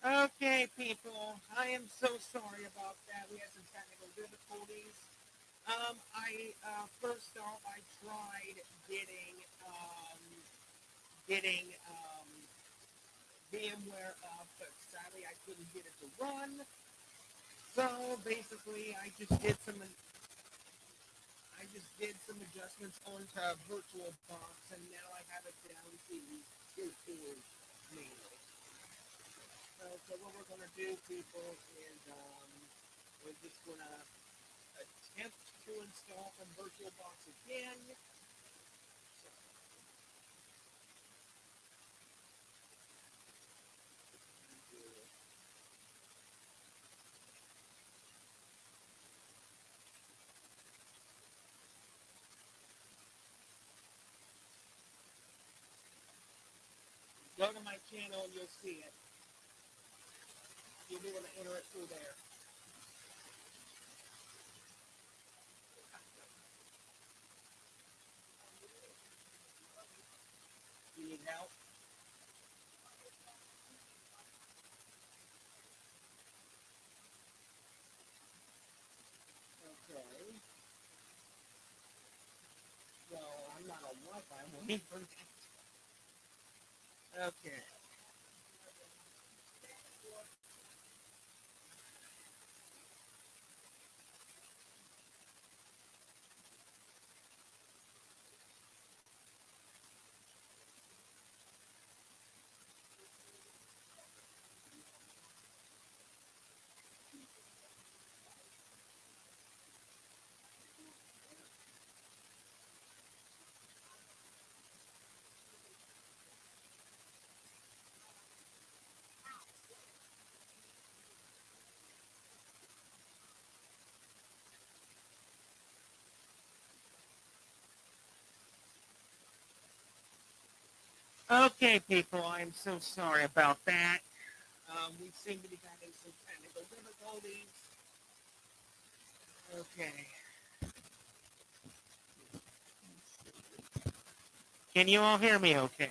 Okay, people, I am so sorry about that. We had some technical difficulties. First off, I tried getting VMware up, but sadly I couldn't get it to run. So basically, I just did some adjustments onto VirtualBox, and now I have it down to tier four mainly. So what we're gonna do, people, is we're just gonna attempt to install some VirtualBox again. So, go to my channel and you'll see it. You'll be able to enter it through there. You need help? Okay. Well, I'm not on Wi-Fi. I'm waiting for that. Okay. Okay, people, I'm so sorry about that. We seem to be having some technical difficulties. Okay. Can you all hear me okay?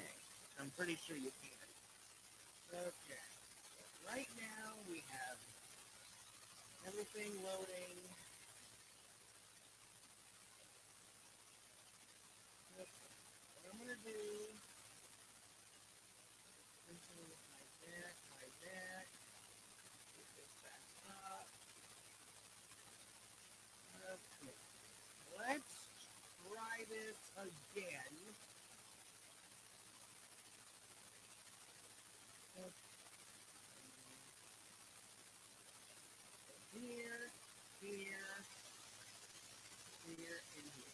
I'm pretty sure you can. Okay. Right now we have everything loading. Okay. What I'm going to do is hide that, get this back up. Okay. Let's try this again. Okay. Here, here, here, and here.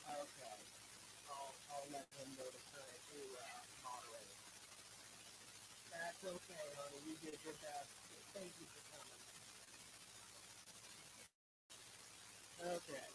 Okay. I'll let him know to moderate. That's okay, honey. You did your best. Thank you for coming. Okay.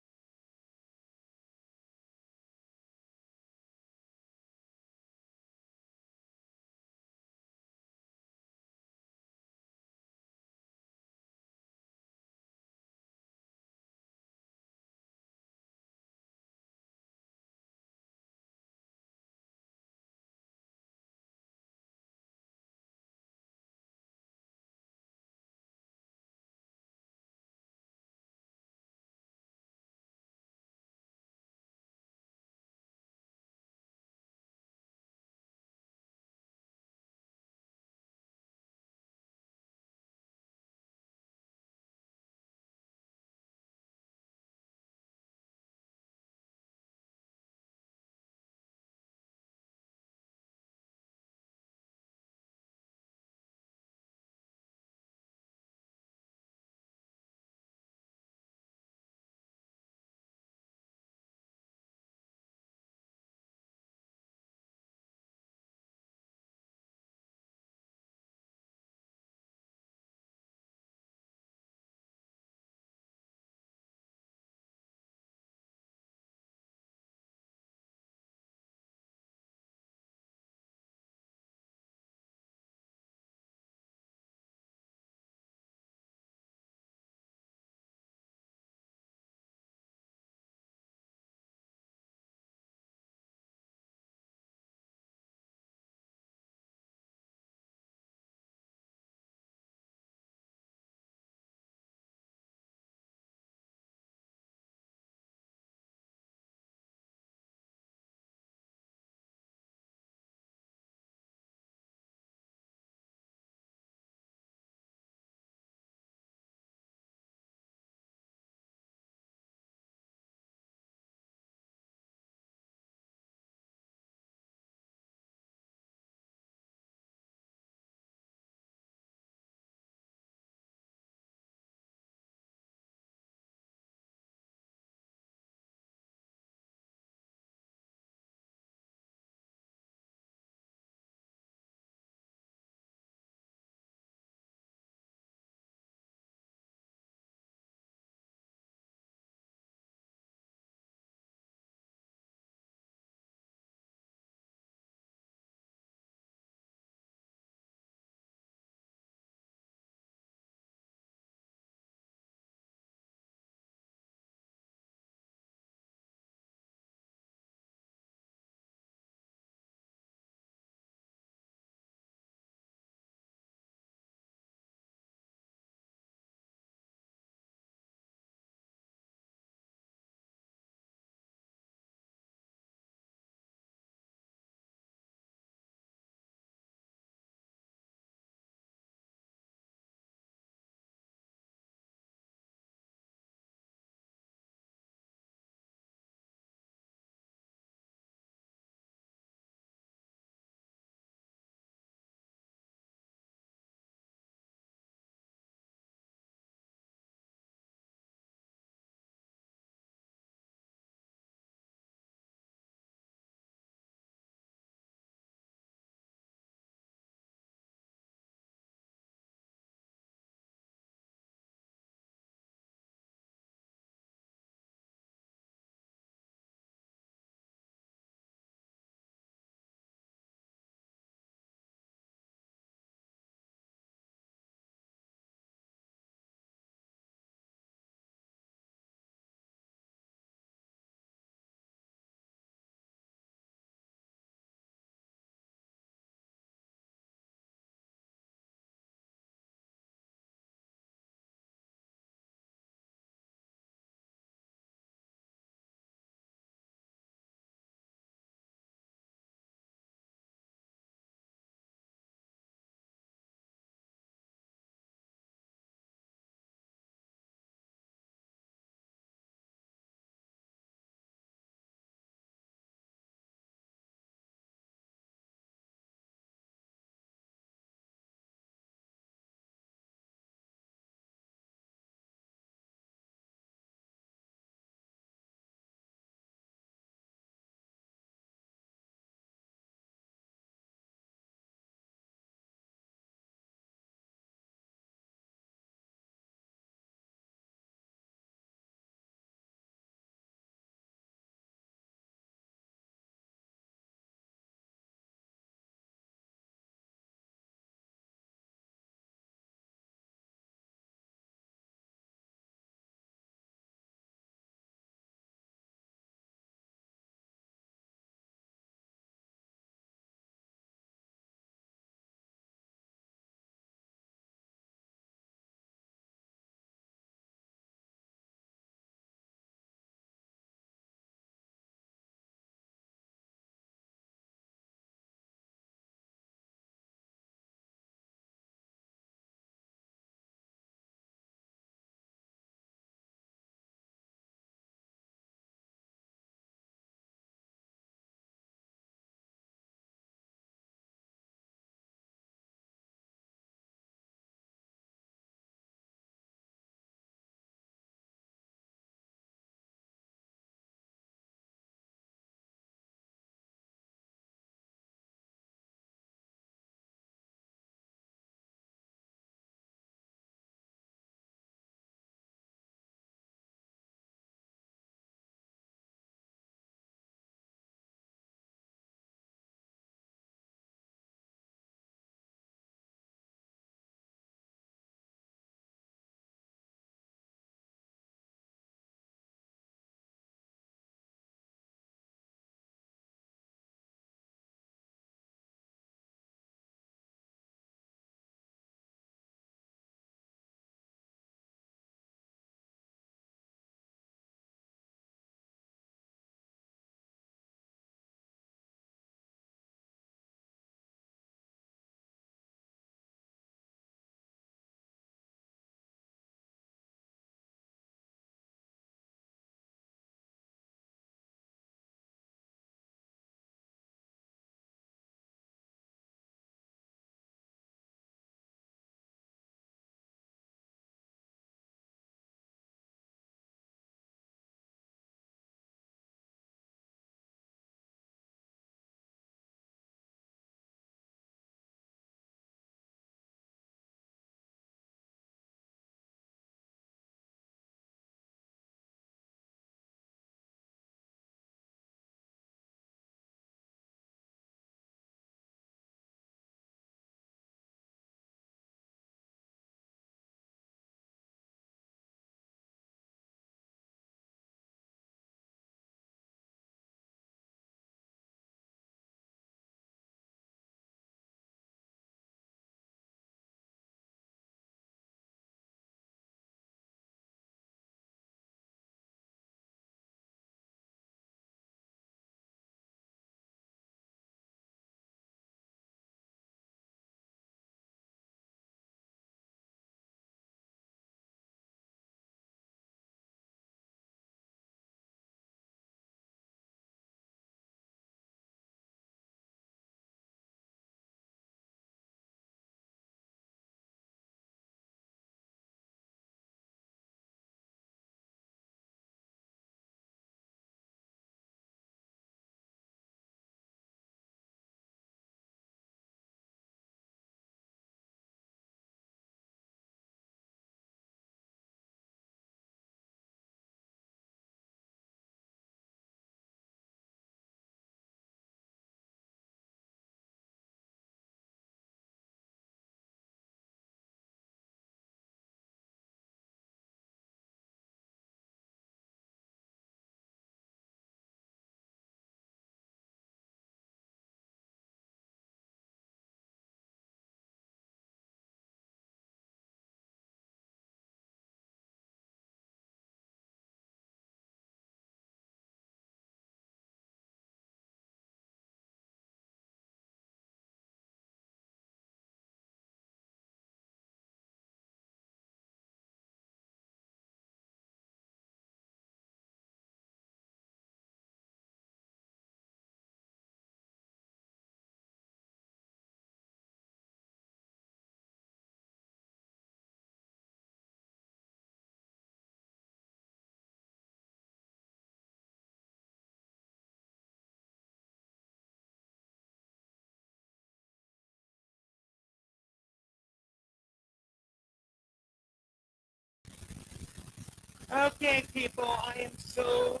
Okay, people, I am so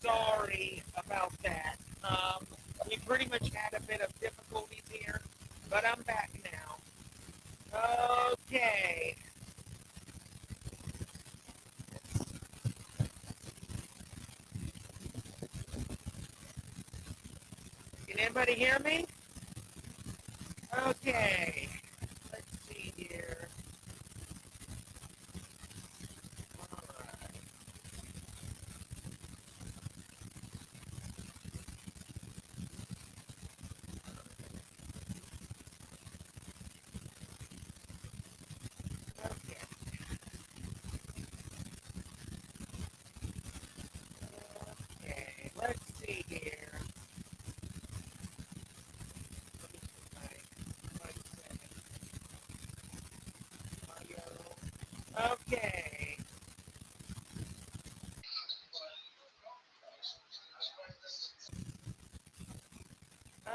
sorry about that. We pretty much had a bit of difficulties here, but I'm back now. Okay. Can anybody hear me? Okay. Let's see here. All right. Okay. Okay. Let's see here. Let me see my settings. Okay.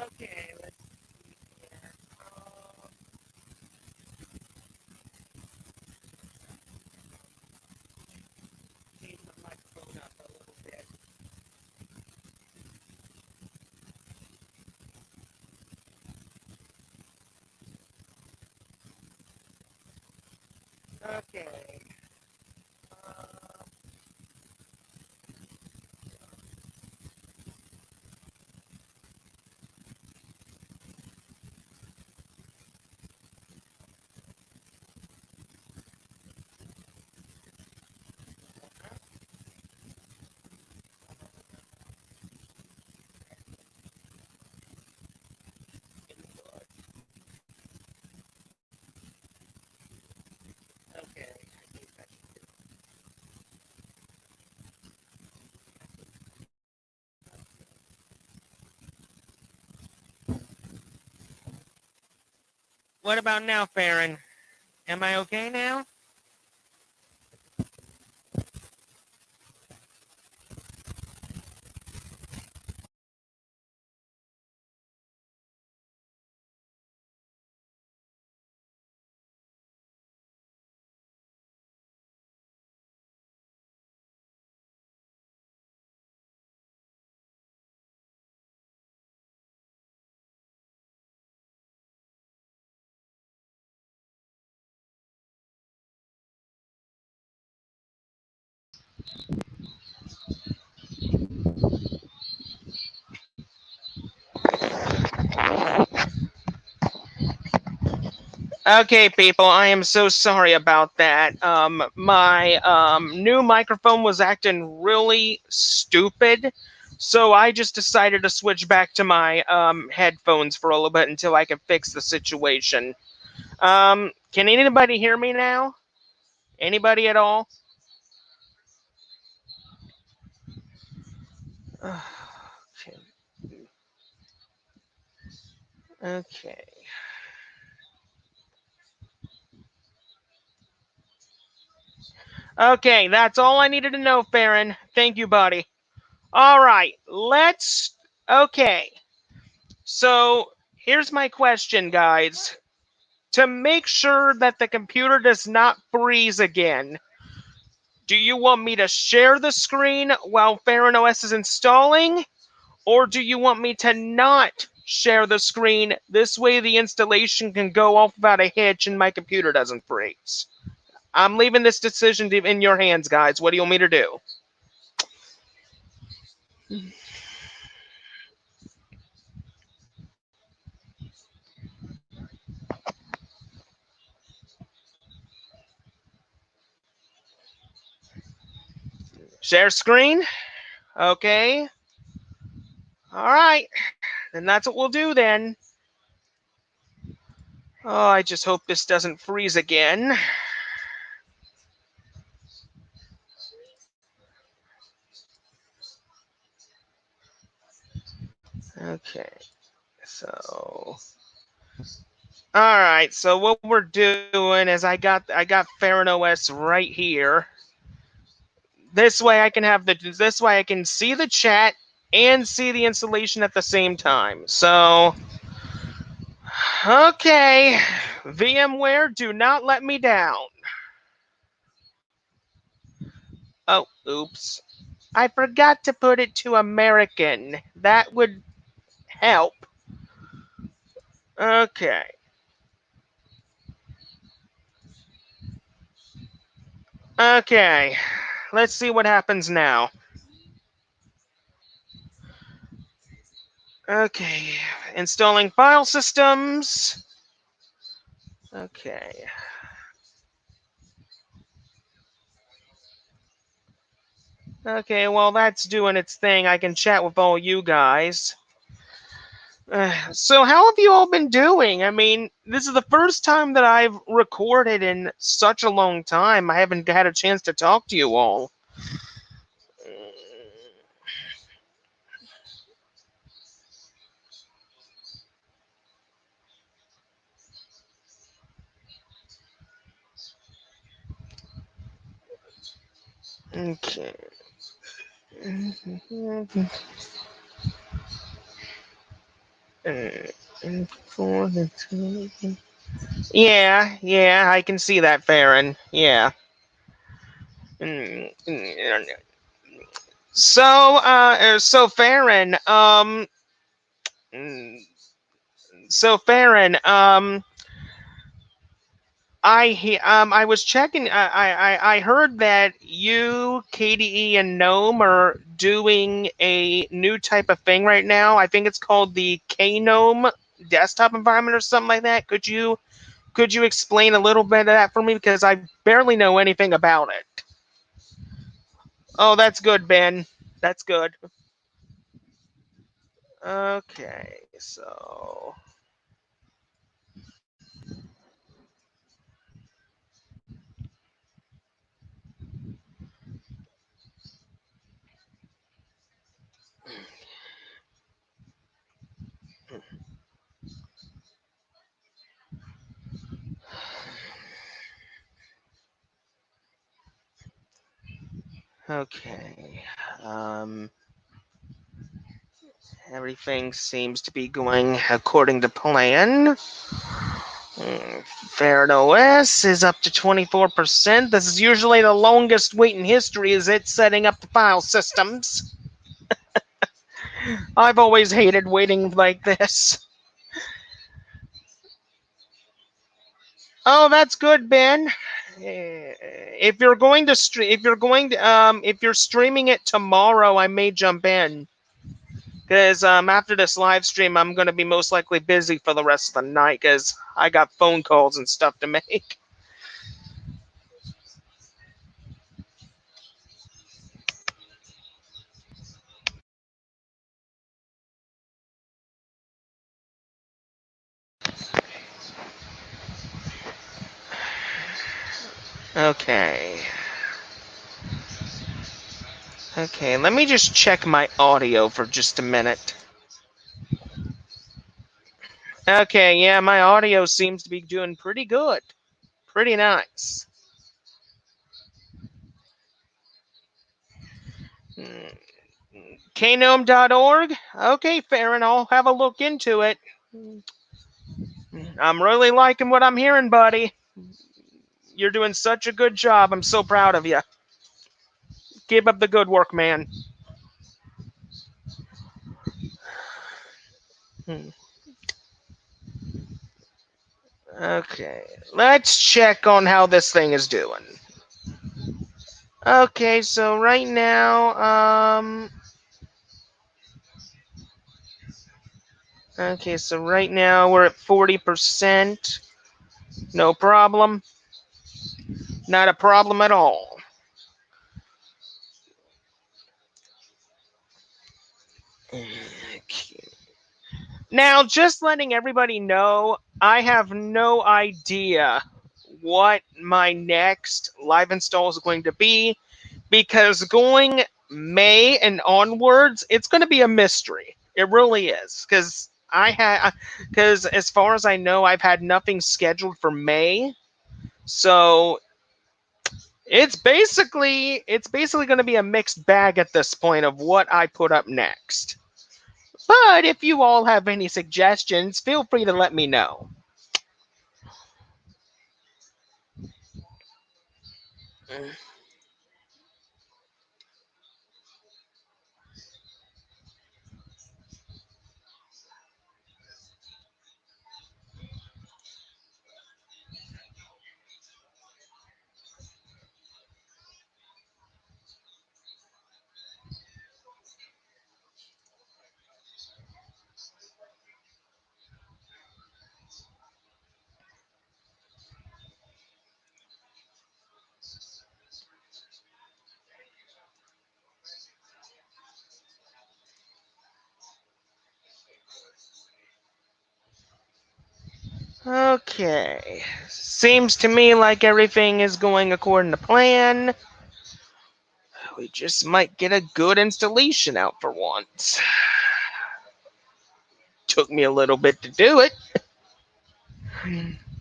Okay, let's see here. Change my microphone up a little bit. Okay. Uh, okay. I think that should do it. What about now, Feren? Am I okay now? Okay, people, I am so sorry about that. My new microphone was acting really stupid, so I just decided to switch back to my headphones for a little bit until I can fix the situation. Can anybody hear me now? Anybody at all? Okay. Okay. Okay, that's all I needed to know, Feren. Thank you, buddy. All right, let's. Okay, so here's my question, guys. To make sure that the computer does not freeze again, do you want me to share the screen while Feren OS is installing? Or do you want me to not share the screen? This way the installation can go off without a hitch and my computer doesn't freeze. I'm leaving this decision in your hands, guys. What do you want me to do? Share screen? Okay. All right. Then that's what we'll do then. Oh, I just hope this doesn't freeze again. Okay. So all right, so what we're doing is I got Feren OS right here. This way I can see the chat and see the installation at the same time. So okay, VMware, do not let me down. Oh, Oops. I forgot to put it to American. That would help. Okay. Okay. Let's see what happens now. Okay. Installing file systems. Okay. Okay, well, that's doing its thing. I can chat with all you guys. So, how have you all been doing? I mean, this is the first time that I've recorded in such a long time. I haven't had a chance to talk to you all. Okay. Yeah, I can see that, Feren. Yeah. So Feren, mm, so Feren, I was checking. I heard that you, KDE, and Gnome are doing a new type of thing right now. I think it's called the Gnome desktop environment or something like that. Could you explain a little bit of that for me because I barely know anything about it. Oh, that's good, Ben. That's good. Okay, so okay. Um, Everything seems to be going according to plan. Feren OS is up to 24%. This is usually the longest wait in history as it's setting up the file systems. I've always hated waiting like this. Oh, that's good, Ben. If you're going to if you're streaming it tomorrow, I may jump in because after this live stream, I'm going to be most likely busy for the rest of the night because I got phone calls and stuff to make. Okay. Okay, let me just check my audio for just a minute. Okay, yeah, my audio seems to be doing pretty good. Pretty nice. Knome.org? Okay, Feren, I'll have a look into it. I'm really liking what I'm hearing, buddy. You're doing such a good job. I'm so proud of you. Keep up the good work, man. Okay, let's check on how this thing is doing. Okay, so right now, okay, so right now we're at 40%. No problem. Not a problem at all. Now, just letting everybody know, I have no idea what my next live install is going to be because going May and onwards, it's going to be a mystery. It really is because as far as I know, I've had nothing scheduled for May. So it's basically going to be a mixed bag at this point of what I put up next. But if you all have any suggestions, feel free to let me know. Okay. Seems to me like everything is going according to plan. We just might get a good installation out for once. Took me a little bit to do it.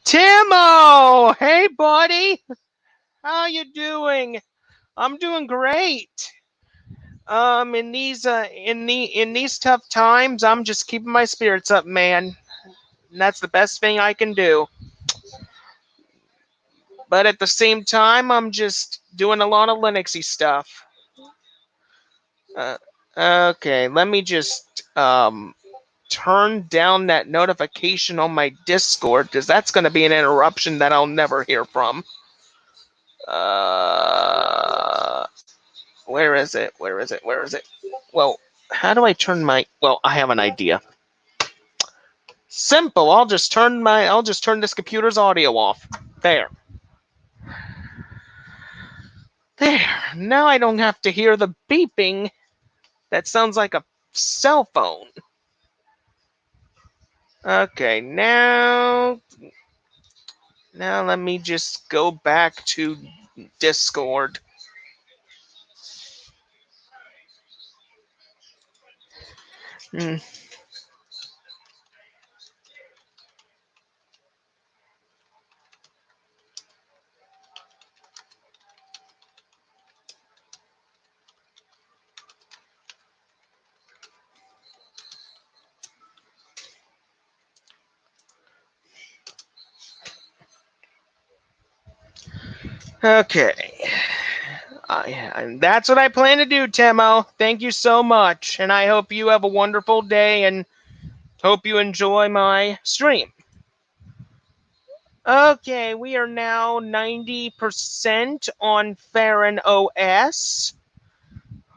Timo! Hey, buddy! How you doing? I'm doing great. In these tough times, I'm just keeping my spirits up, man. And that's the best thing I can do. But at the same time, I'm just doing a lot of Linuxy stuff. Uh, okay, let me just turn down that notification on my Discord because that's going to be an interruption that I'll never hear from. Where is it? Where is it? Where is it? Well, how do I turn my? Well, I have an idea. Simple. I'll just turn this computer's audio off. There. There. Now I don't have to hear the beeping. That sounds like a cell phone. Okay, now let me just go back to Discord. Hmm. Okay. And that's what I plan to do, Timo. Thank you so much, and I hope you have a wonderful day and hope you enjoy my stream. Okay, we are now 90% on Feren OS.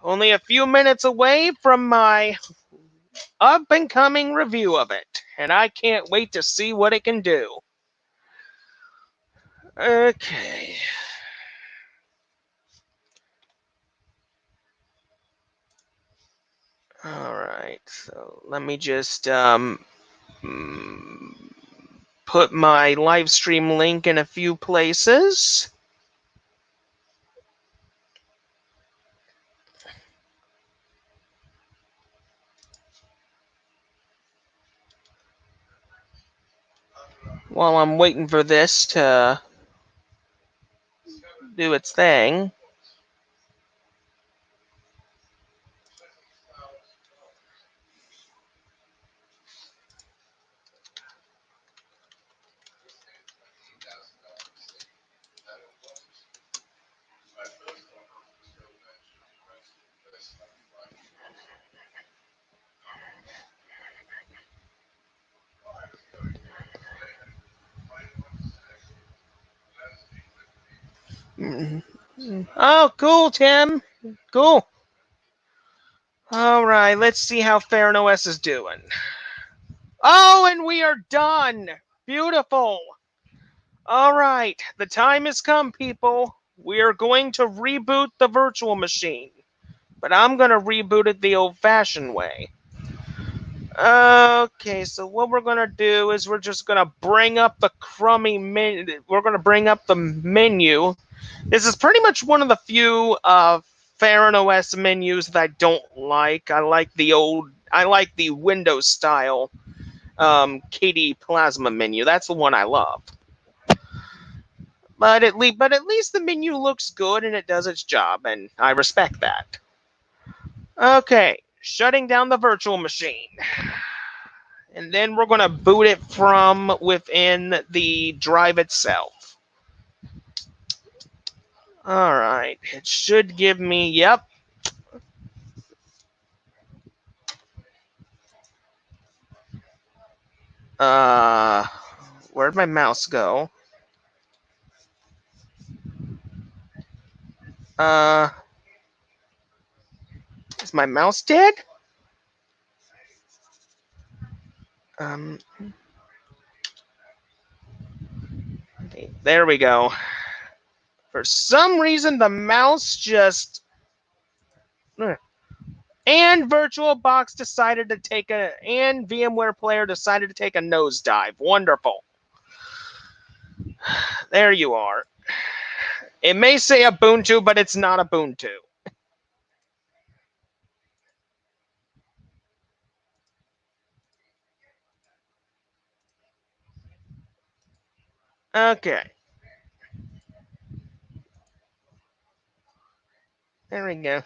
Only a few minutes away from my up and coming review of it, and I can't wait to see what it can do. Okay. All right, so let me just put my live stream link in a few places. While I'm waiting for this to do its thing. Oh, cool, Tim. Cool. All right, let's see how Feren OS is doing. Oh, and we are done. Beautiful. All right, the time has come, people. We are going to reboot the virtual machine, but I'm going to reboot it the old-fashioned way. Okay, so what we're going to do is we're just going to bring up the crummy menu. We're going to bring up the menu. This is pretty much one of the few Feren OS menus that I don't like. I like the Windows style KD Plasma menu. That's the one I love. But at least the menu looks good and it does its job, and I respect that. Okay, shutting down the virtual machine. And then we're going to boot it from within the drive itself. All right, it should give me, yep. Where'd my mouse go? Is my mouse dead? Um, there we go. For some reason, the mouse just... And VirtualBox decided to take a... And VMware Player decided to take a nosedive. Wonderful. There you are. It may say Ubuntu, but it's not Ubuntu. Okay. There we go.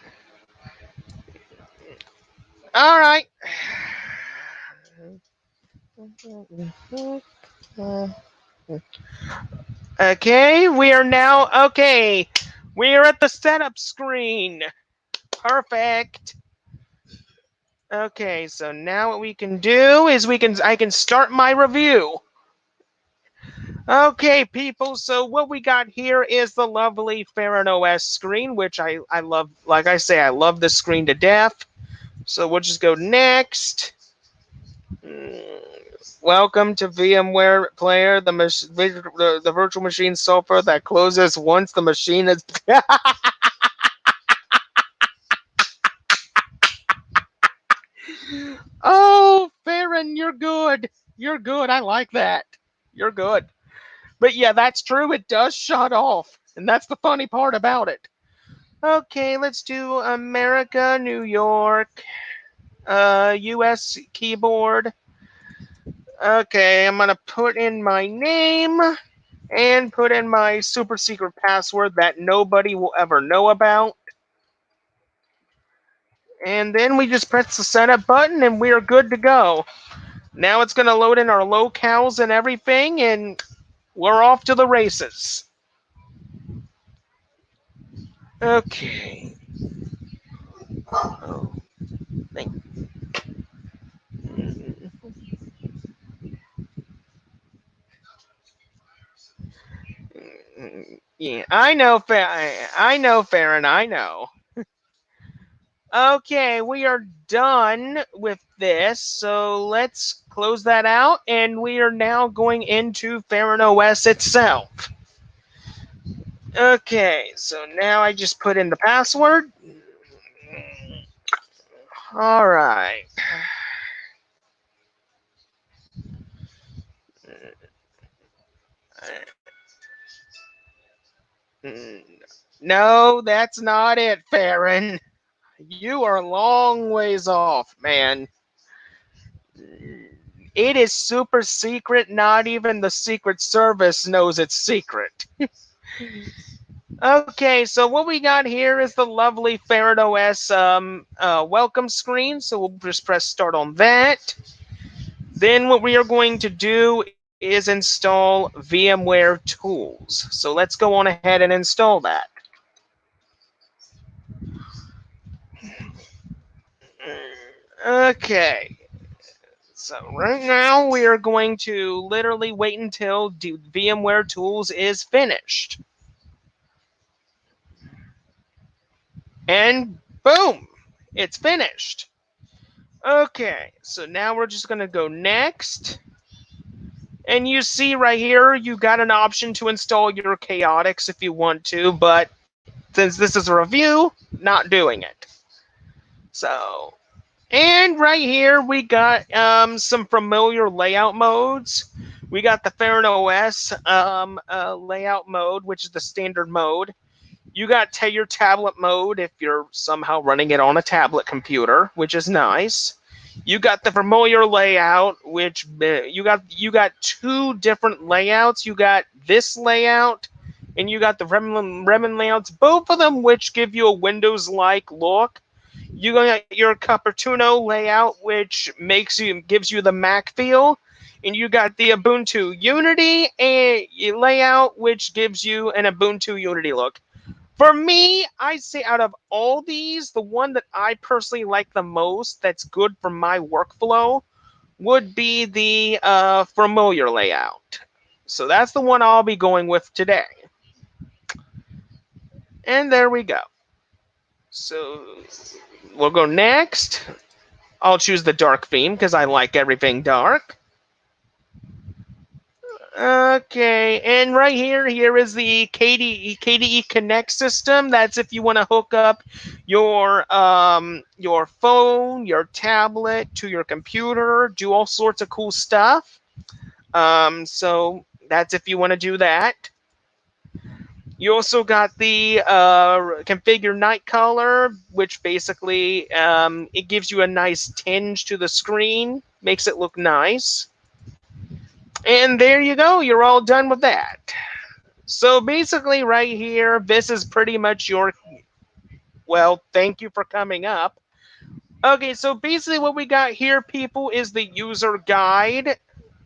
All right. Okay, we are now okay. We are at the setup screen. Perfect. Okay, so now what we can do is I can start my review. Okay, people, so what we got here is the lovely Feren OS screen, which I love. Like I say, I love this screen to death. So we'll just go next. Welcome to VMware Player, the virtual machine software that closes once the machine is. Oh, Farron, you're good. You're good. I like that. You're good. But yeah, that's true. It does shut off. And that's the funny part about it. Okay, let's do America, New York, US keyboard. Okay, I'm going to put in my name and put in my super secret password that nobody will ever know about. And then we just press the setup button and we are good to go. Now it's going to load in our locales and everything, and we're off to the races. Okay. Oh, thank Yeah, I know, Farron. I know. Okay, we are done with this, so let's close that out, and we are now going into Farron OS itself. Okay, so now I just put in the password. All right. No, that's not it, Farron. You are a long ways off, man. It is super secret. Not even the Secret Service knows it's secret. Okay, so what we got here is the lovely Ferret OS welcome screen. So we'll just press start on that. Then what we are going to do is install VMware Tools. So let's go on ahead and install that. Okay, so right now we are going to literally wait until VMware Tools is finished. And boom, it's finished. Okay, so now we're just going to go next. And you see right here, you got an option to install your chaotics if you want to, but since this is a review, not doing it. So, and right here we got some familiar layout modes. We got the Feren OS layout mode, which is the standard mode. You got your tablet mode if you're somehow running it on a tablet computer, which is nice. You got the familiar layout, which you got two different layouts. You got this layout, and you got the Remen layouts. Both of them, which give you a Windows-like look. You got your Cupertino layout, which gives you the Mac feel, and you got the Ubuntu Unity layout, which gives you an Ubuntu Unity look. For me, I say out of all these, the one that I personally like the most, that's good for my workflow, would be the familiar layout. So that's the one I'll be going with today. And there we go. So we'll go next. I'll choose the dark theme because I like everything dark. Okay, and right here is the KDE Connect system. That's if you want to hook up your phone, your tablet to your computer, do all sorts of cool stuff. So That's if you want to do that. You also got the configure night color, which basically it gives you a nice tinge to the screen, makes it look nice. And there you go, you're all done with that. So basically, right here, this is pretty much your. Well, thank you for coming up. Okay, so basically, what we got here, people, is the user guide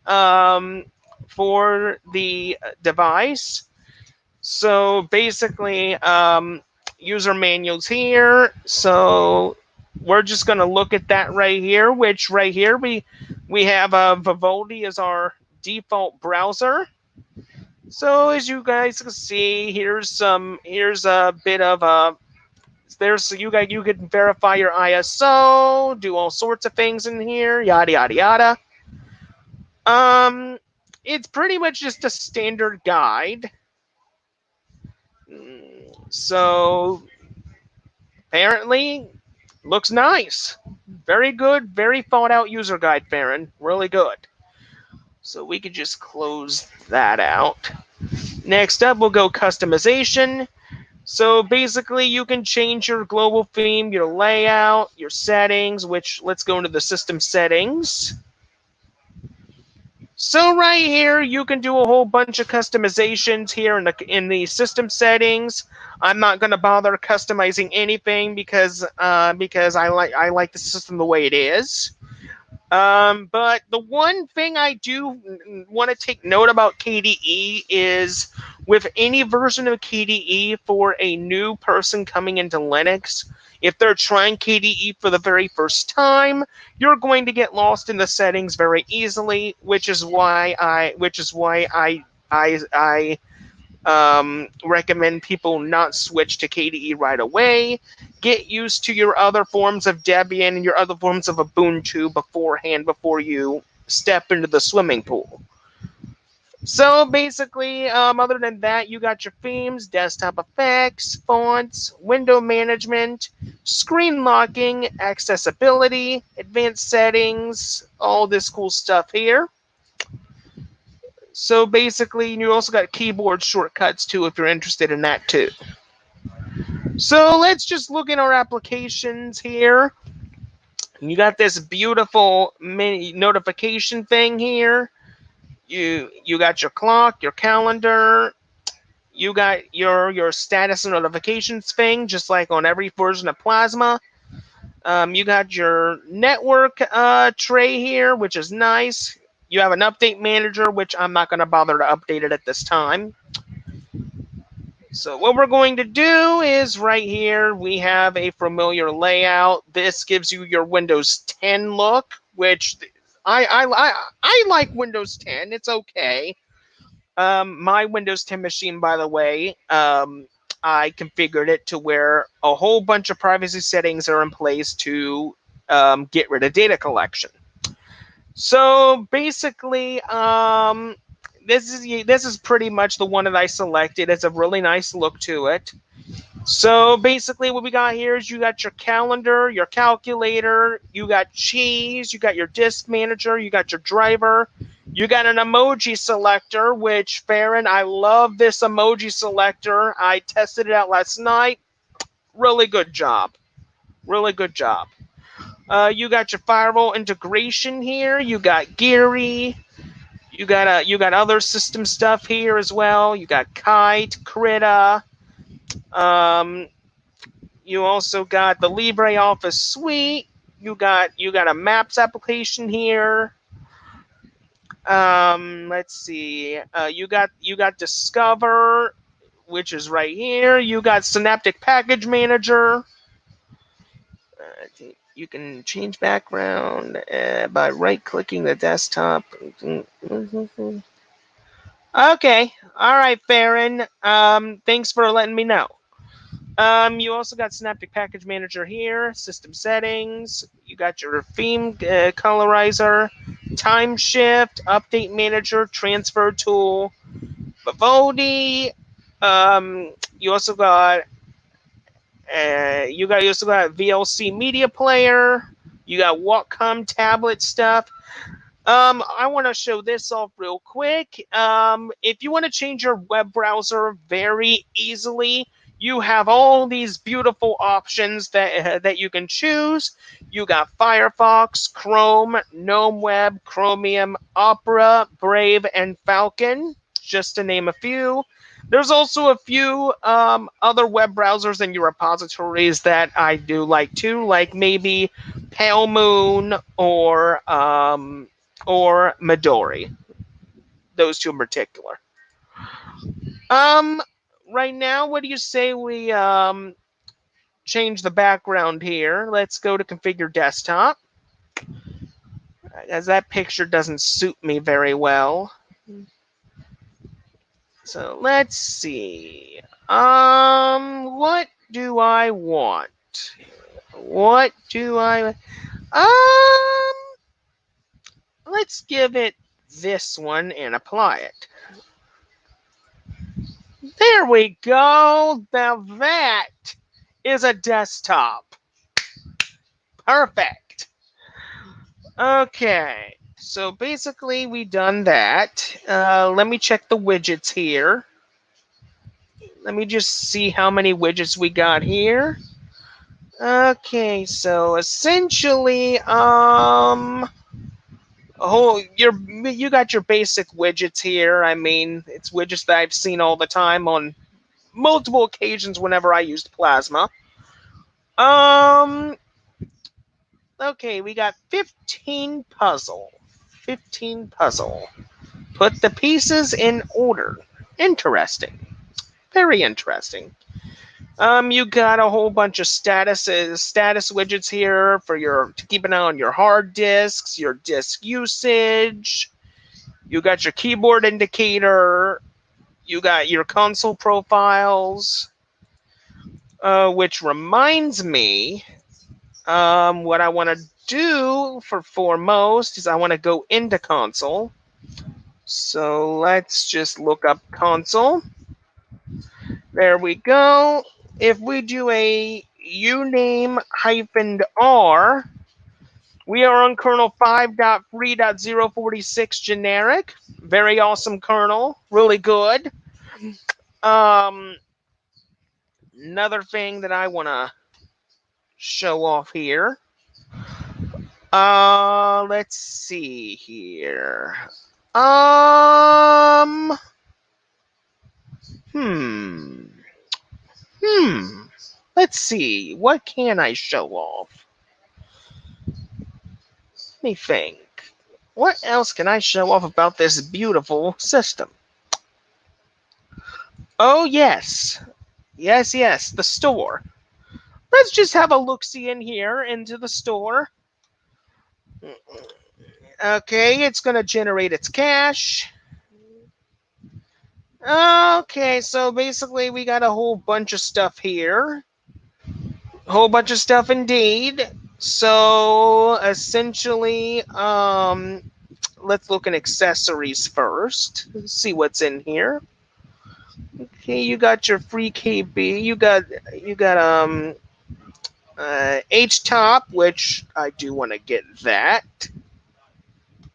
um, for the device. So basically, user manuals here. So we're just going to look at that right here. Which right here we have Vivaldi as our default browser. So as you guys can see, here's a bit of a there's you can verify your ISO, do all sorts of things in here, yada yada yada. Um, it's pretty much just a standard guide. So apparently, looks nice. Very good, very thought out user guide, Feren. Really good. So we could just close that out. Next up, we'll go customization. So basically, you can change your global theme, your layout, your settings, which let's go into the system settings. So right here, you can do a whole bunch of customizations here in the system settings. I'm not going to bother customizing anything because I like the system the way it is. But the one thing I do want to take note about KDE is with any version of KDE for a new person coming into Linux, if they're trying KDE for the very first time, you're going to get lost in the settings very easily, which is why I recommend people not switch to KDE right away. Get used to your other forms of Debian and your other forms of Ubuntu beforehand before you step into the swimming pool. So basically, other than that, you got your themes, desktop effects, fonts, window management, screen locking, accessibility, advanced settings, all this cool stuff here. So basically, you also got keyboard shortcuts too if you're interested in that too. So let's just look at our applications here. You got this beautiful mini notification thing here. You got your clock, your calendar. You got your status and notifications thing, just like on every version of Plasma. You got your network tray here, which is nice. You have an update manager, which I'm not going to bother to update it at this time. So what we're going to do is right here, we have a familiar layout. This gives you your Windows 10 look, which I like Windows 10. It's okay. My Windows 10 machine, by the way, I configured it to where a whole bunch of privacy settings are in place to get rid of data collection. So basically, this is pretty much the one that I selected. It's a really nice look to it. So basically, what we got here is you got your calendar, your calculator, you got cheese, you got your disk manager, you got your driver, you got an emoji selector. Which Feren, I love this emoji selector. I tested it out last night. Really good job. Really good job. You got your firewall integration here. You got Geary. You got other system stuff here as well. You got Kite, Krita. Um, you also got the LibreOffice suite. You got a Maps application here. Let's see. You got Discover, which is right here. You got Synaptic Package Manager. You can change background by right-clicking the desktop. Okay. All right, Feren. Thanks for letting me know. You also got Synaptic Package Manager here, system settings. You got your theme colorizer, time shift, update manager, transfer tool, Vivaldi. You also got VLC media player. You got Wacom tablet stuff. I want to show this off real quick. If you want to change your web browser very easily, you have all these beautiful options that you can choose. You got Firefox, Chrome, GNOME Web, Chromium, Opera, Brave, and Falcon, just to name a few. There's also a few other web browsers in your repositories that I do like too, like maybe Pale Moon or Midori. Those two in particular. Um, right now, what do you say we change the background here? Let's go to configure desktop, as that picture doesn't suit me very well. So let's see. What do I want? What do I? Let's give it this one and apply it. There we go. Now that is a desktop. Perfect. Okay. So basically, we done that. Let me check the widgets here. Let me just see how many widgets we got here. Okay, so essentially, you got your basic widgets here. I mean, it's widgets that I've seen all the time on multiple occasions whenever I used Plasma. Um, okay, we got 15 puzzle. 15 puzzle. Put the pieces in order. Interesting. Very interesting. You got a whole bunch of status widgets here for your to keep an eye on your hard disks, your disk usage. You got your keyboard indicator. You got your console profiles. Which reminds me, what I want to do for foremost is I want to go into console. So let's just look up console. There we go. If we do a uname -r, we are on kernel 5.3.046 generic. Very awesome kernel. Really good. Um, Another thing that I want to show off here. Let's see here. Um, hmm. Let's see. What can I show off? Let me think. What else can I show off about this beautiful system? Oh, yes. Yes, the store. Let's just have a look-see in here into the store. Okay, it's going to generate its cache. Okay, so basically we got a whole bunch of stuff here. A whole bunch of stuff indeed. So essentially, let's look at accessories first. Let's see what's in here. Okay, you got your free KB. You got H top, which I do want to get that.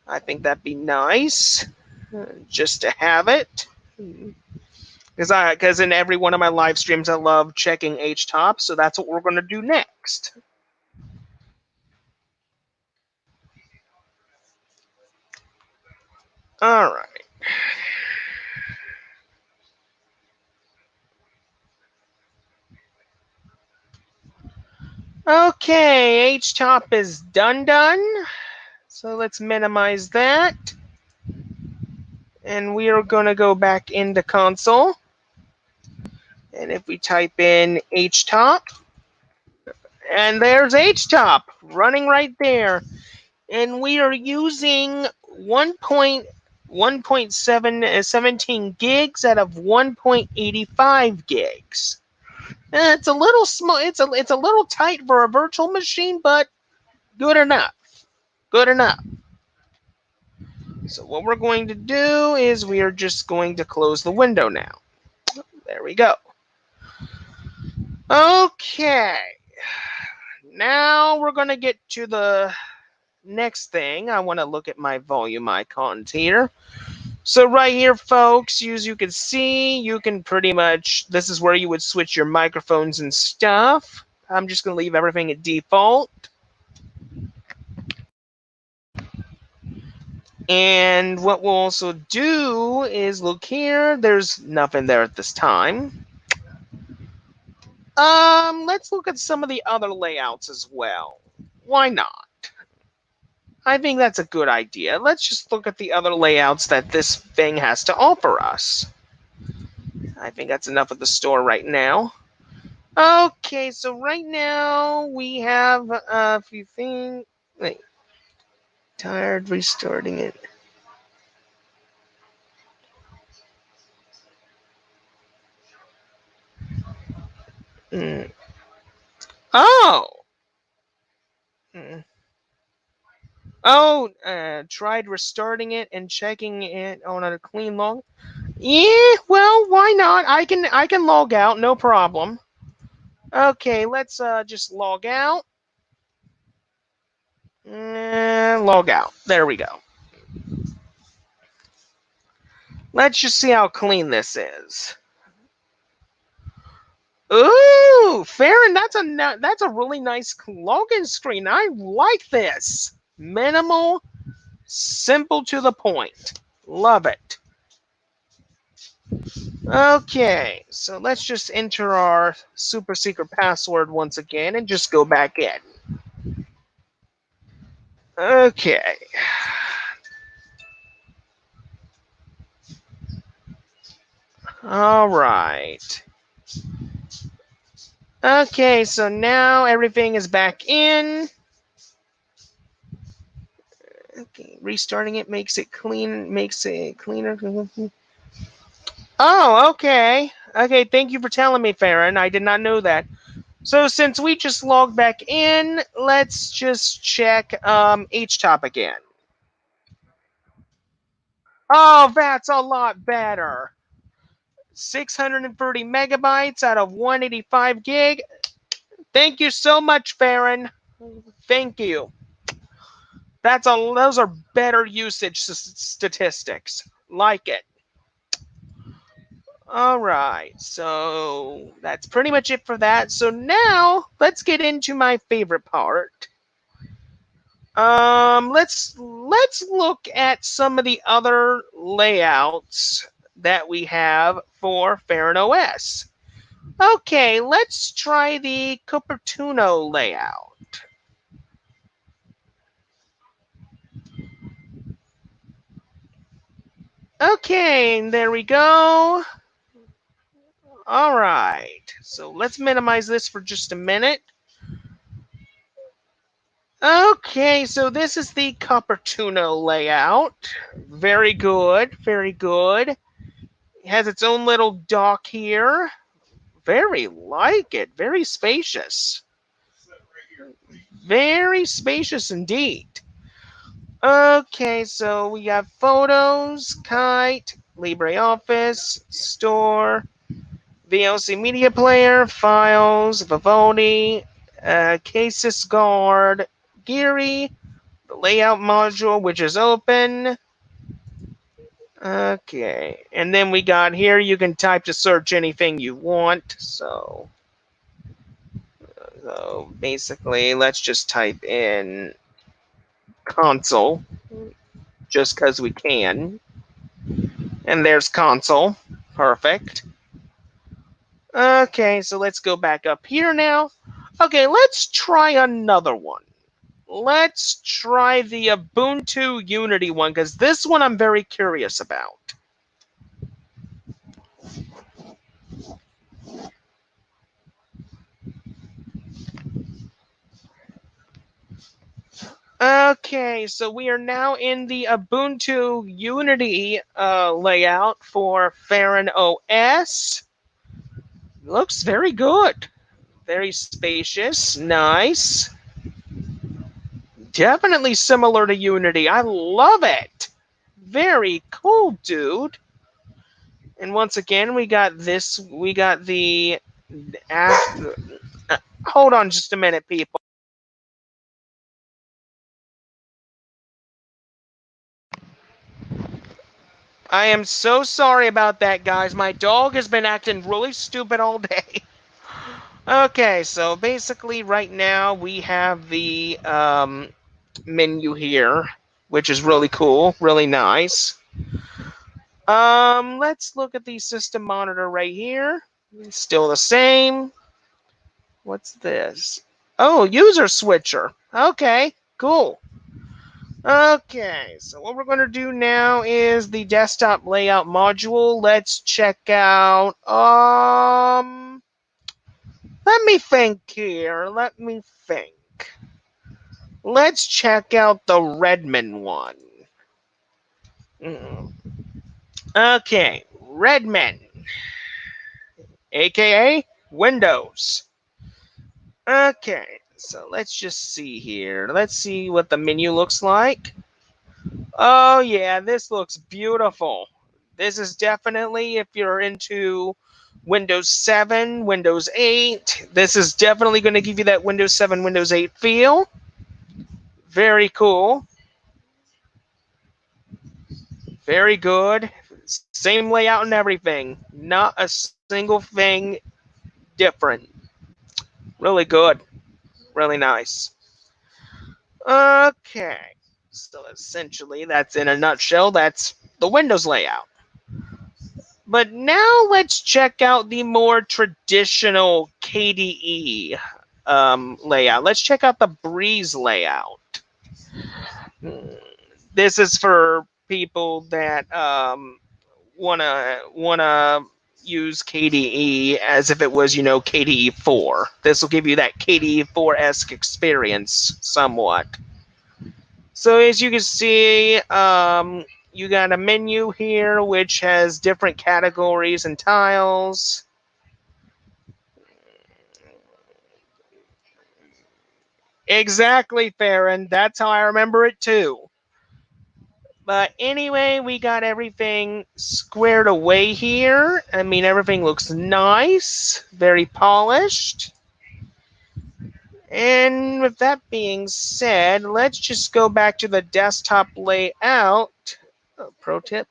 I think that'd be nice, just to have it. Because in every one of my live streams, I love checking H top, so that's what we're going to do next. All right. Okay, H top is done. So let's minimize that. And we are going to go back into console. And if we type in H top, and there's H top running right there. And we are using 1.17 gigs out of 1.85 gigs. It's a little small. It's a little tight for a virtual machine, but good enough. Good enough. So what we're going to do is we are just going to close the window now. There we go. Okay. Now we're going to get to the next thing, I want to look at my volume icons here. So right here, folks, as you can see, you can pretty much, this is where you would switch your microphones and stuff. I'm just going to leave everything at default. And what we'll also do is look here. There's nothing there at this time. Let's look at some of the other layouts as well. Why not? I think that's a good idea. Let's just look at the other layouts that this thing has to offer us. I think that's enough of the store right now. Okay, so right now we have a few things. Wait, tired restarting it. Mm. Oh! Mm. Oh, tried restarting it and checking it on a clean log. Yeah, well, why not? I can log out, no problem. Okay, let's just log out. Log out. There we go. Let's just see how clean this is. Ooh, Feren, that's a really nice login screen. I like this. Minimal, simple to the point. Love it. Okay, so let's just enter our super secret password once again and just go back in. Okay. All right. Okay, so now everything is back in. Okay, restarting it makes it clean, makes it cleaner. Oh, okay. Okay, thank you for telling me, Feren. I did not know that. So since we just logged back in, let's just check HTOP again. Oh, that's a lot better. 630 megabytes out of 185 gig. Thank you so much, Feren. Thank you. Those are better usage statistics. Like it. All right, so that's pretty much it for that. So now let's get into my favorite part. Let's look at some of the other layouts that we have for Feren OS. Okay, let's try the Cupertino layout. Okay, there we go. All right, so let's minimize this for just a minute. Okay, so this is the Cupertino layout. Very good, very good. It has its own little dock here. Very like it, very spacious. Very spacious indeed. Okay, so we got photos, kite, LibreOffice, store, VLC media player, files, Vivaldi, Cases Guard, Geary, the layout module, which is open. Okay, and then we got here, you can type to search anything you want. So basically, let's just type in console, just because we can. And there's console. Perfect. Okay, so let's go back up here now. Okay, let's try another one. Let's try the Ubuntu Unity one, because this one I'm very curious about. Okay, so we are now in the Ubuntu Unity layout for Feren OS. Looks very good. Very spacious, nice. Definitely similar to Unity. I love it. Very cool, dude. And once again, we got this. We got the. Hold on just a minute, people. I am so sorry about that, guys. My dog has been acting really stupid all day. Okay, so basically right now we have the menu here, which is really cool, really nice. Let's look at the system monitor right here. Still the same. What's this? Oh, user switcher. Okay, cool. Okay, so what we're going to do now is the desktop layout module. Let's check out, let me think here. Let me think. Let's check out the Redmond one. Mm. Okay, Redmond, aka Windows. Okay, so let's just see here. Let's see what the menu looks like. Oh, yeah, this looks beautiful. This is definitely, if you're into Windows 7, Windows 8, this is definitely going to give you that Windows 7, Windows 8 feel. Very cool. Very good. Same layout and everything. Not a single thing different. Really good. Really nice. Okay. So essentially, that's in a nutshell, that's the Windows layout. But now let's check out the more traditional KDE layout. Let's check out the Breeze layout. This is for people that wanna use KDE as if it was, KDE 4. This will give you that KDE 4-esque experience somewhat. So as you can see, you got a menu here which has different categories and tiles. Exactly, Feren. That's how I remember it too. But anyway, we got everything squared away here. I mean, everything looks nice, very polished. And with that being said, let's just go back to the desktop layout. Pro tip: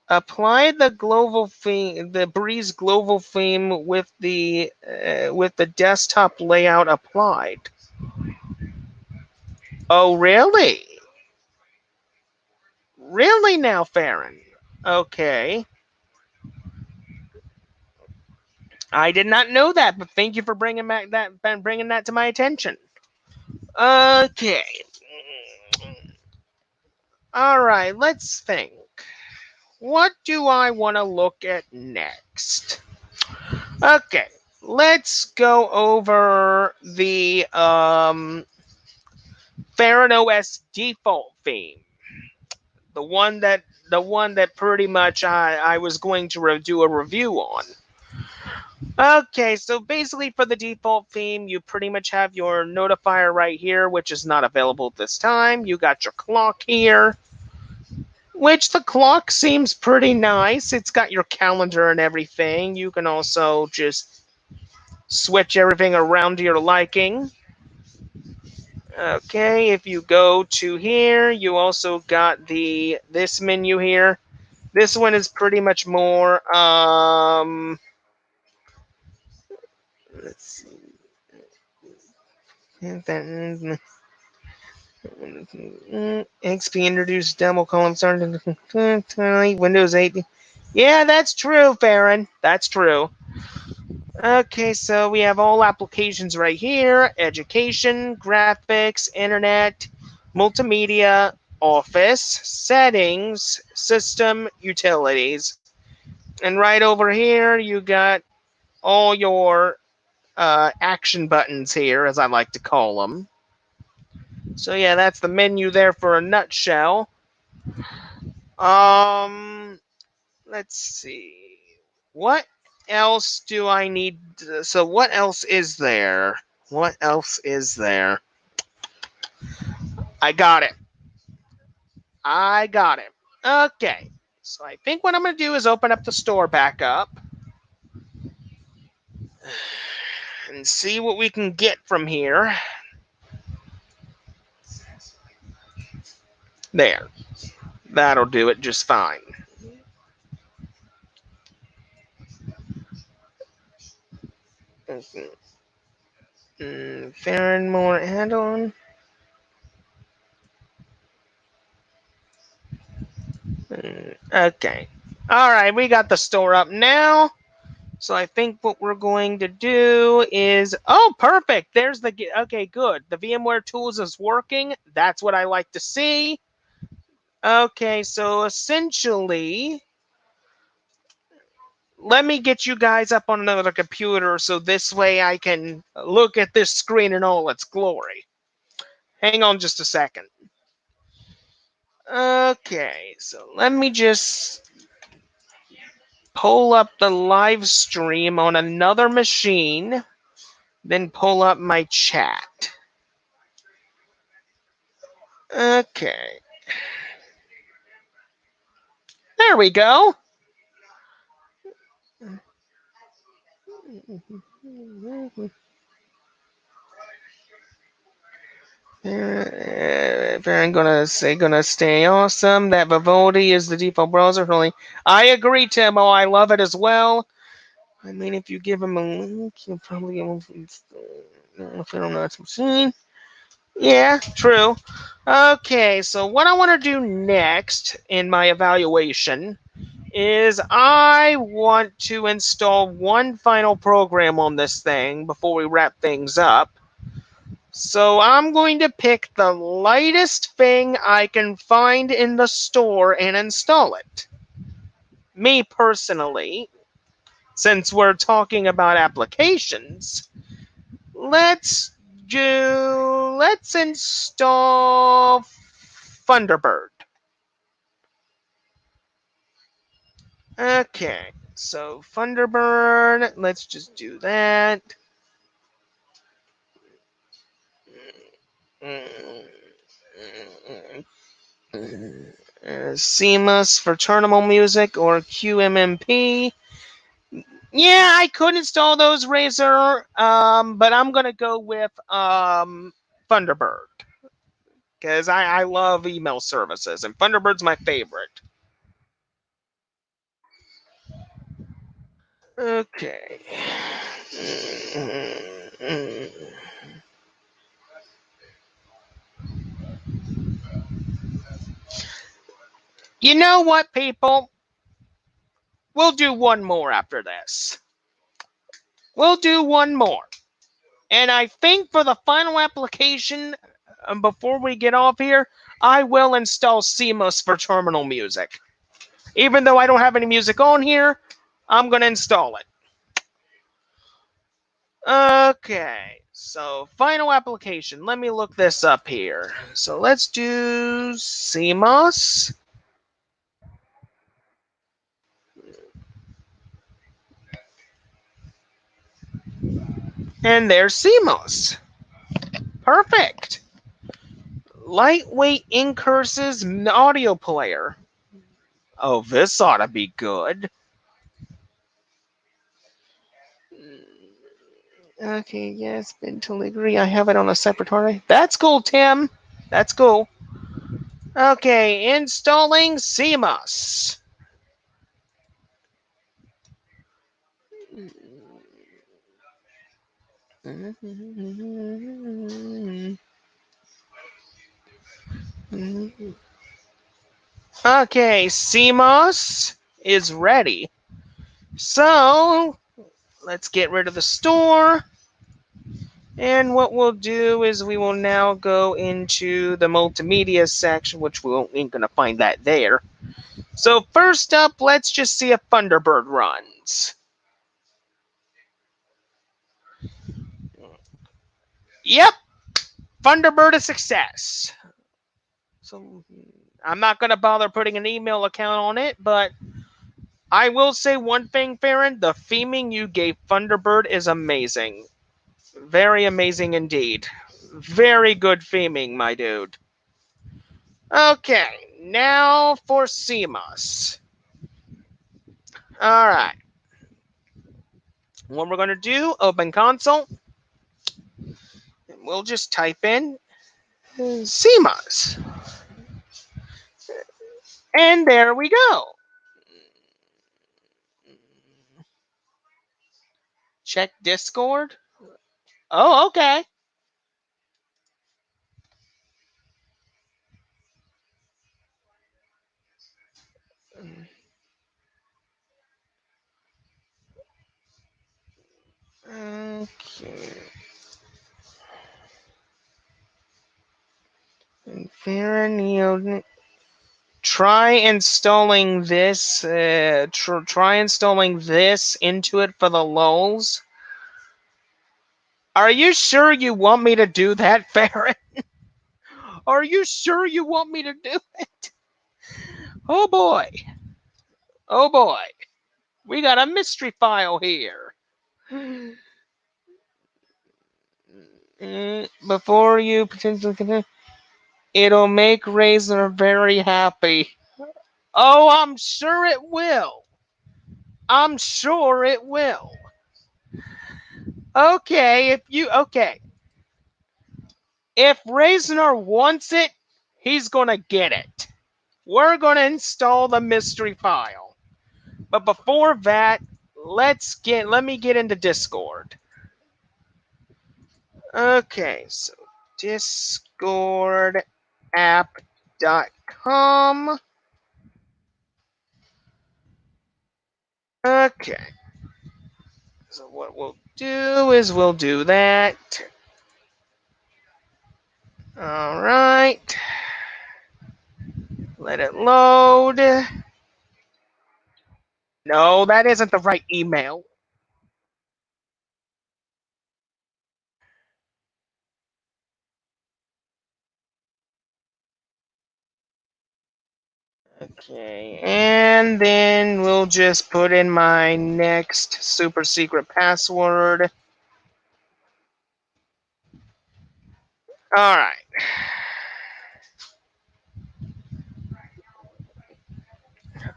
apply the global theme, the Breeze global theme with the desktop layout applied. Oh, really? Really now, Feren? Okay. I did not know that, but thank you for bringing that to my attention. Okay. All right, let's think. What do I want to look at next? Okay, let's go over the Feren OS default theme. The one that pretty much I was going to do a review on. Okay, so basically for the default theme, you pretty much have your notifier right here, which is not available at this time. You got your clock here, which the clock seems pretty nice. It's got your calendar and everything. You can also just switch everything around to your liking. Okay, if you go to here, you also got this menu here. This one is pretty much more let's see. XP introduced demo column starting Windows 8. Yeah, that's true, Feren. That's true. Okay, so we have all applications right here: education, graphics, internet, multimedia, office, settings, system, utilities. And right over here, you got all your action buttons here, as I like to call them. So yeah, that's the menu there for a nutshell. Um, let's see. What else do I need? So what else is there? What else is there? I got it. I got it. Okay. So I think what I'm going to do is open up the store back up and see what we can get from here. There. That'll do it just fine. Feren more add-on. Okay. All right, we got the store up now. So I think what we're going to do is, oh, perfect. There's the, okay, good. The VMware tools is working. That's what I like to see. Okay, so essentially, let me get you guys up on another computer so this way I can look at this screen in all its glory. Hang on just a second. Okay, so let me just pull up the live stream on another machine, then pull up my chat. Okay. There we go. I'm gonna stay awesome. That Vivaldi is the default browser. Only I agree, Timo. I love it as well. I mean, if you give him a link, you'll probably if I don't know what I'm. Yeah, true. Okay, so what I want to do next in my evaluation is I want to install one final program on this thing before we wrap things up. So I'm going to pick the lightest thing I can find in the store and install it. Me personally, since we're talking about applications, let's install Thunderbird. Okay, so Thunderbird, let's just do that. CMOS for terminal music or QMMP. Yeah, I could install those Razer, but I'm gonna go with Thunderbird because I love email services and Thunderbird's my favorite. Okay. You know what, people? We'll do one more after this. We'll do one more. And I think for the final application, before we get off here, I will install CMOS for terminal music. Even though I don't have any music on here, I'm going to install it. Okay, so final application. Let me look this up here. So let's do CMOS. And there's CMOS. Perfect. Lightweight Incurses audio player. Oh, this ought to be good. Okay, yes, been totally agree. I have it on a separate hard. That's cool, Tim. That's cool. Okay, installing CMOS. Okay, CMOS is ready. So let's get rid of the store. And what we'll do is we will now go into the multimedia section, which we ain't going to find that there. So first up, let's just see if Thunderbird runs. Yep, Thunderbird a success. So I'm not going to bother putting an email account on it, but I will say one thing, Feren. The theming you gave Thunderbird is amazing. Very amazing indeed. Very good theming, my dude. Okay, now for CMOS. All right. What we're going to do, open console. And we'll just type in CMOS. And there we go. Check Discord. Oh, okay. Okay. Feren, try installing this. Try installing this into it for the lulz. Are you sure you want me to do that, Feren? Are you sure you want me to do it? Oh boy. Oh boy. We got a mystery file here. Before you potentially continue, it'll make Razor very happy. Oh, I'm sure it will. I'm sure it will. Okay. If Razor wants it, he's gonna get it. We're gonna install the mystery file. But before that, let me get into Discord. Okay, so discordapp.com. Okay. So what we'll do is we'll do that. All right. Let it load. No, that isn't the right email. Okay, and then we'll just put in my next super secret password. All right.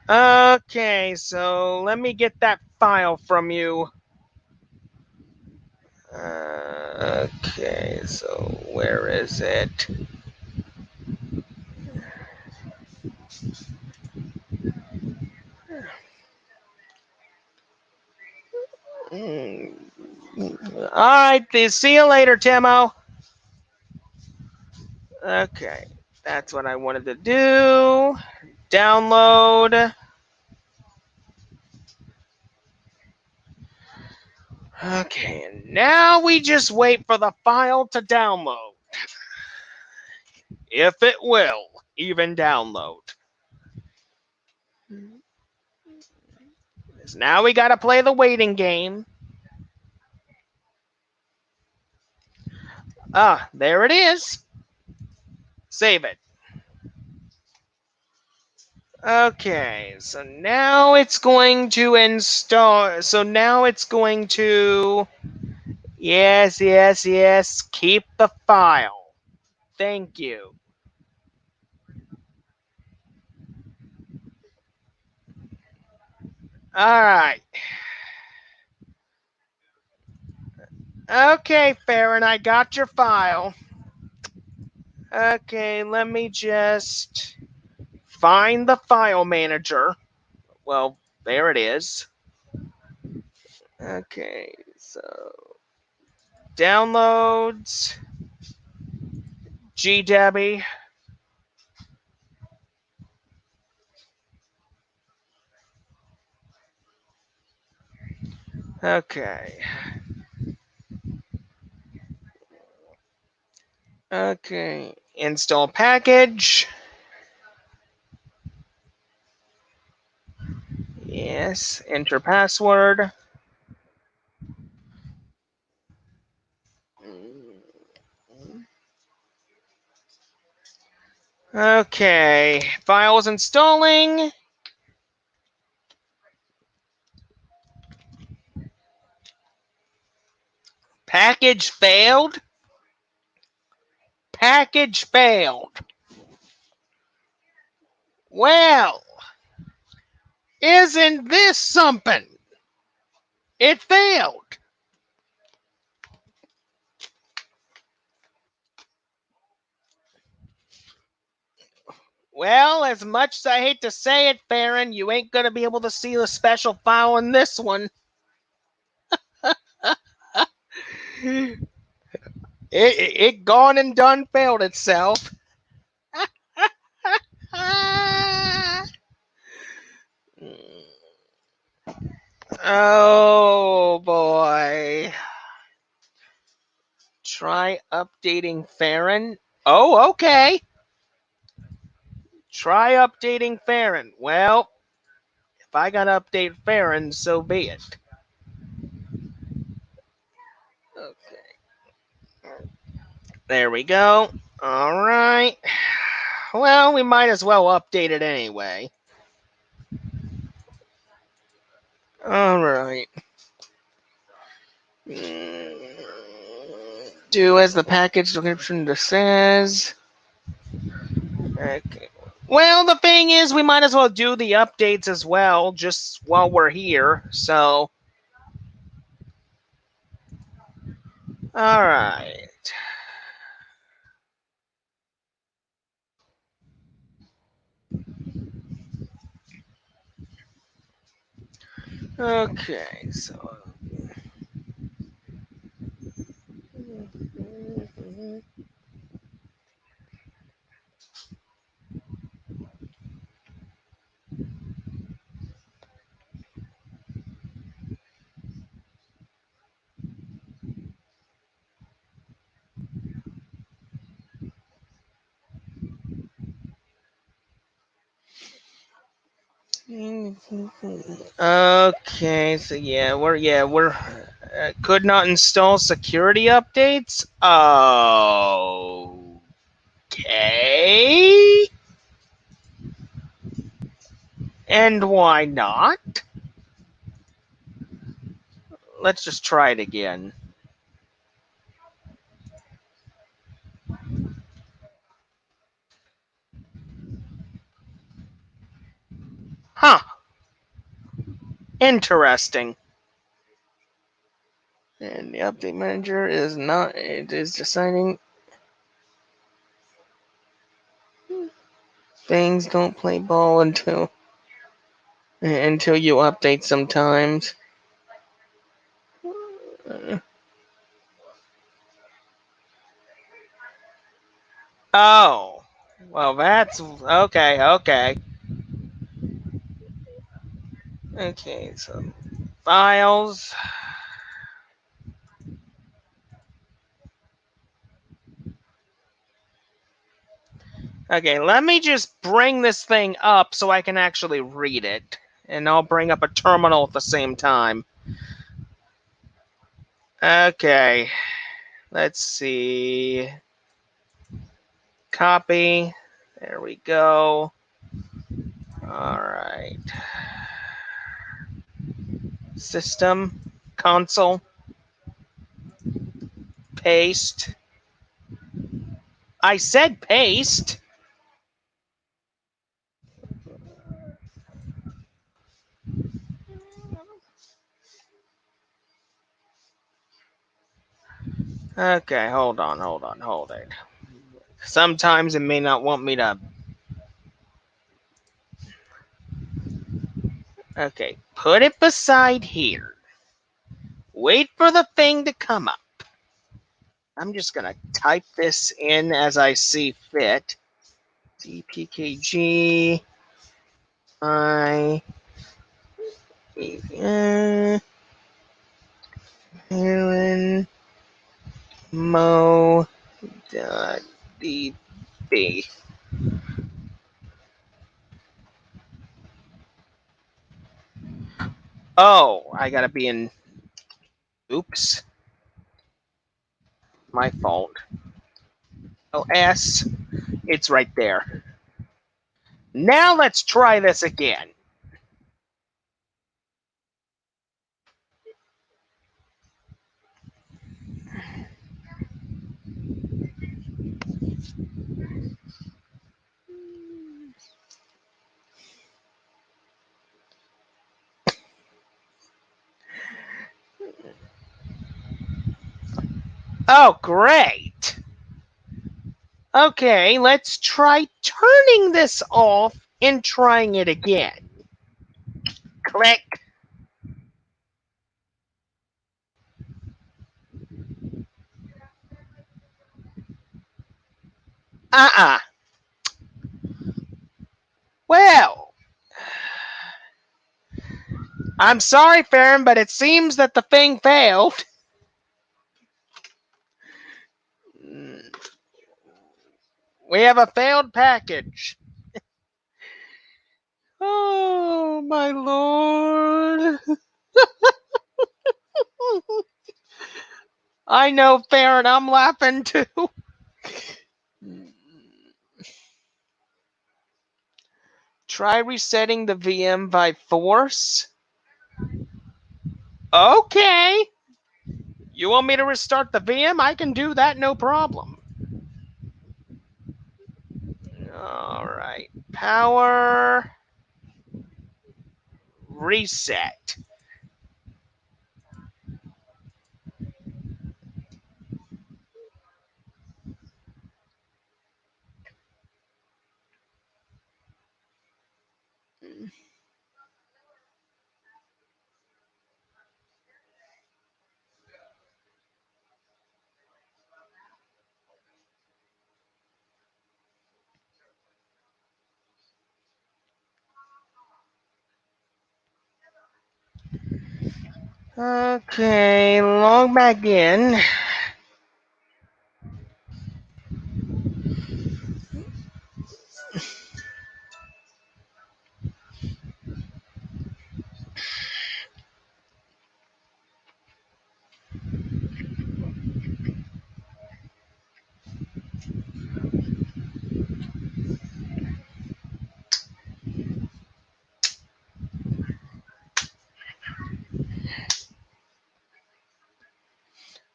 Okay, so let me get that file from you. Okay, so where is it? All right, see you later, Timo. Okay, that's what I wanted to do. Download. Okay, and now we just wait for the file to download. If it will even download. Now we gotta play the waiting game. Ah, there it is. Save it. Okay, so now it's going to install. So now it's going to. Yes. Keep the file. Thank you. All right. Okay, Feren, I got your file. Okay, let me just find the file manager. Well, there it is. Okay, so downloads, GDebbie. Okay. Okay, install package. Yes, enter password. Okay, files installing. Package failed. Package failed. Well, isn't this something? It failed. Well, as much as I hate to say it, Feren, you ain't gonna be able to see the special file in this one. It gone and done failed itself. Oh boy. Try updating Feren. Oh, okay. Try updating Feren. Well, if I gotta update Feren, so be it. Okay. There we go. Alright. Well, we might as well update it anyway. Alright. Do as the package description says. Okay. Well, the thing is, we might as well do the updates as well, just while we're here. So, all right. Okay, so. Okay, so we're could not install security updates. Okay, and why not? Let's just try it again. Huh? Interesting. And the update manager is not. It is deciding things don't play ball until you update sometimes. Oh, well, that's okay. Okay. Okay. So files. Okay, let me just bring this thing up so I can actually read it. And I'll bring up a terminal at the same time. Okay, let's see. Copy. There we go. Alright. System. Console. Paste. I said paste. Okay, hold it. Sometimes it may not want me to. Okay, put it beside here. Wait for the thing to come up. I'm just gonna type this in as I see fit. DPKG I Aaron Mo DB. Oh, I gotta be in. Oops, my fault. Oh, S. It's right there. Now let's try this again. Oh, great. Okay, let's try turning this off and trying it again. Click. Uh-uh. Well, I'm sorry, Feren, but it seems that the thing failed. We have a failed package. Oh, my lord. I know, Feren, I'm laughing too. Try resetting the VM by force. Okay. You want me to restart the VM? I can do that, no problem. All right. Power reset. Okay, log back in.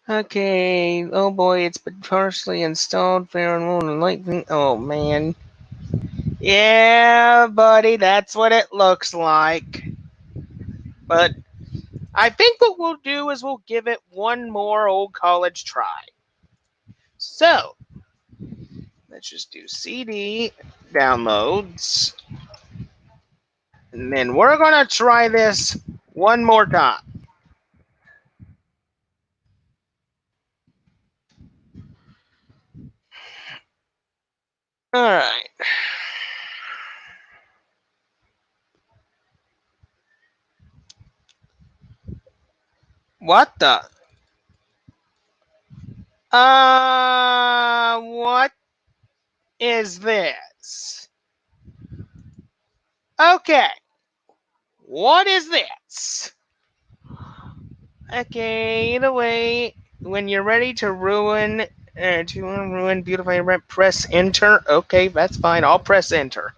Okay, oh boy, it's been partially installed. Fair and lightning. Oh man. Yeah, buddy, that's what it looks like. But I think what we'll do is we'll give it one more old college try. So, let's just do CD downloads. And then we're going to try this one more time. All right. What the? What is this? Okay. What is this? Okay, either way, when you're ready to ruin, beautify, press enter. Okay, that's fine. I'll press enter.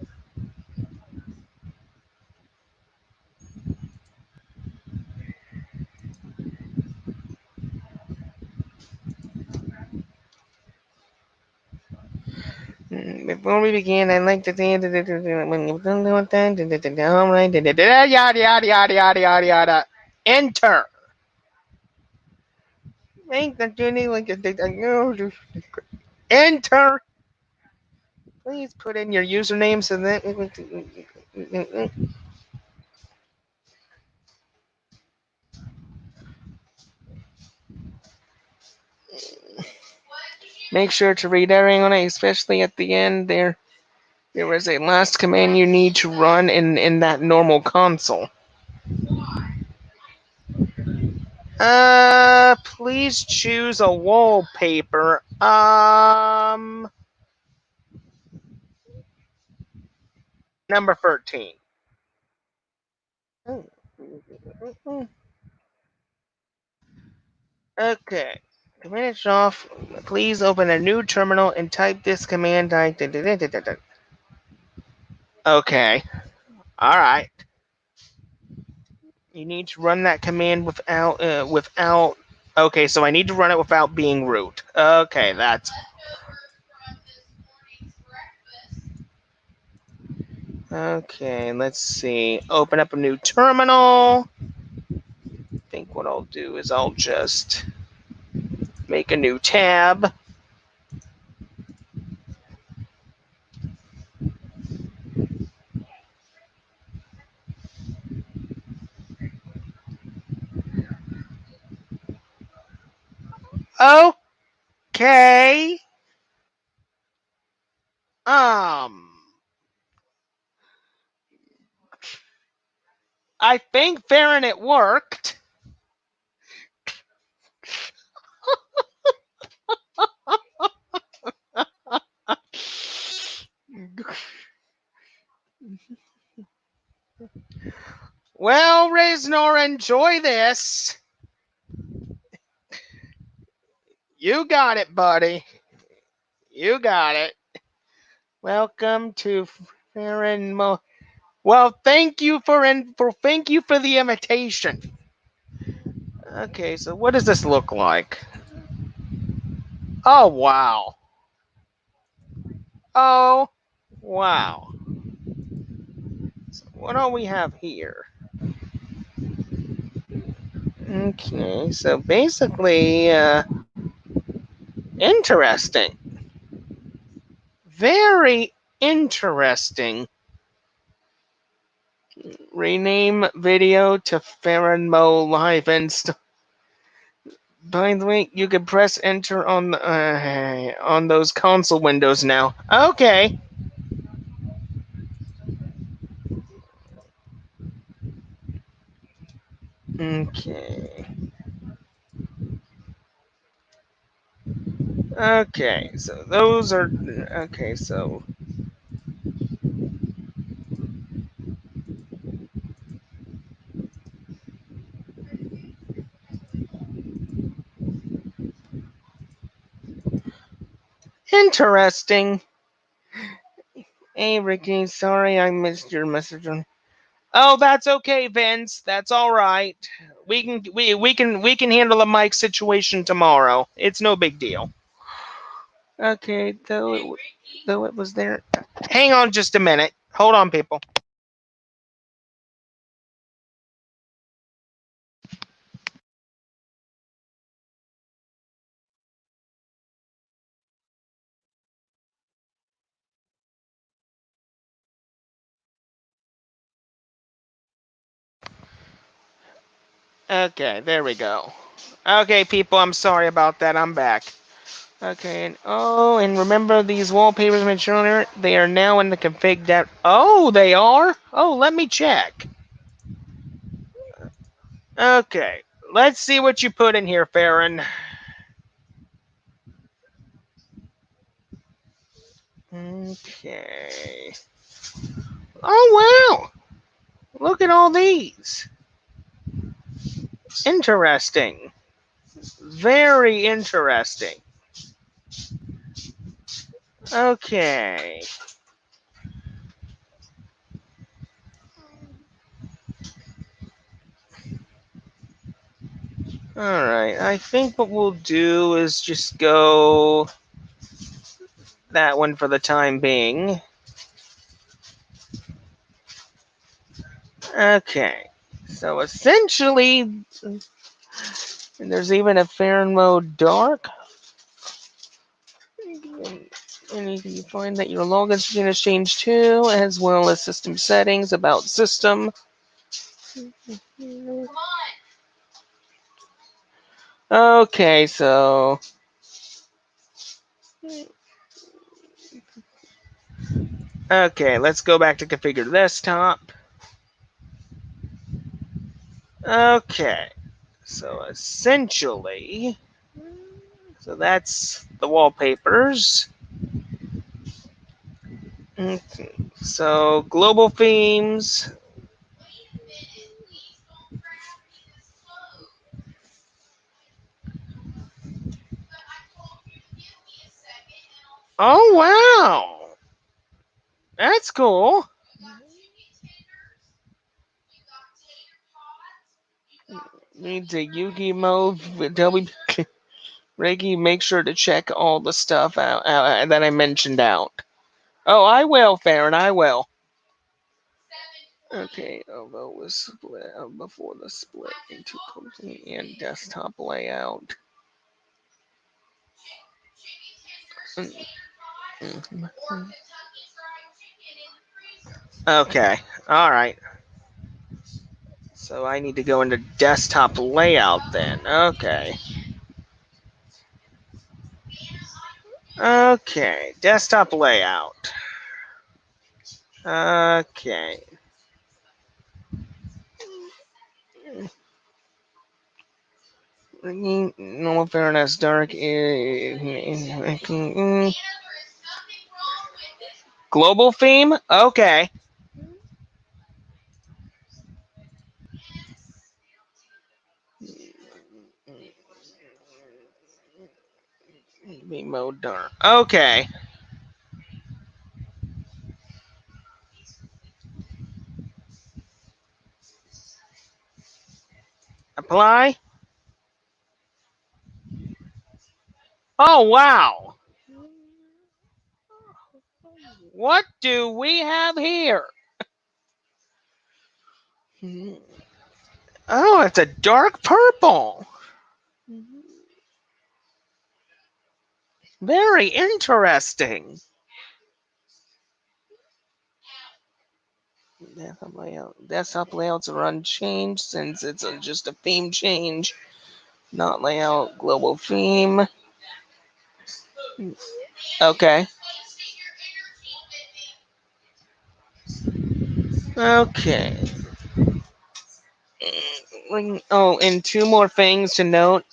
Before we begin, I'd like to say when you've done one thing, yada yada yada yada yada yada. Enter. Make the journey like enter. Please put in your username so that make sure to read everything on it, especially at the end there. There is a last command you need to run in that normal console. Please choose a wallpaper. Number 13. Okay. To finish off, please open a new terminal and type this command. Okay. Alright. You need to run that command without. Okay, so I need to run it without being root. Okay, that's. Okay, let's see. Open up a new terminal. I think what I'll do is I'll just make a new tab. Okay. I think, Feren, it worked. Well, Raznor, enjoy this. You got it, buddy. You got it. Welcome to Feren Mo. Well, thank you for the invitation. Okay, so what does this look like? Oh wow. Oh wow. So what do we have here? Okay, so basically, interesting. Very interesting. Rename video to Feren Mo Live Inst. By the way, you can press enter on those console windows now. Okay. Okay. Okay. So those are okay. So interesting. Hey Ricky, sorry I missed your message on. Oh, that's okay, Vince. That's all right. We can handle a mic situation tomorrow. It's no big deal. Okay, though it was there. Hang on just a minute. Hold on, people. Okay, there we go. Okay, people, I'm sorry about that. I'm back. Okay, and remember these wallpapers mentioned earlier? They are now in the config that. Oh, they are. Oh, let me check. Okay, let's see what you put in here, Feren. Okay. Oh wow! Look at all these. Interesting. Very interesting. Okay. Alright, I think what we'll do is just go that one for the time being. Okay. So essentially, there's even a Feren mode dark. And you can find that your login screen has changed too, as well as system settings, about system. Okay, so okay, let's go back to configure desktop. Okay, so essentially, so that's the wallpapers. Okay, so global themes. Oh wow, that's cool. Need to Yugi mode. Tell me, Reggie, make sure to check all the stuff out that I mentioned out. Oh, I will, Farron. I will. Okay, although it was split before the split into complete and desktop layout. Okay, all right. So I need to go into desktop layout then. Okay. Okay, desktop layout. Okay. Normal fairness dark. Global theme? Okay. Mode dark. Okay. Apply. Oh, wow. What do we have here? Oh, it's a dark purple. Very interesting. Desktop layouts are unchanged since it's just a theme change, not layout. Global theme. Okay. Okay. Oh, and two more things to note.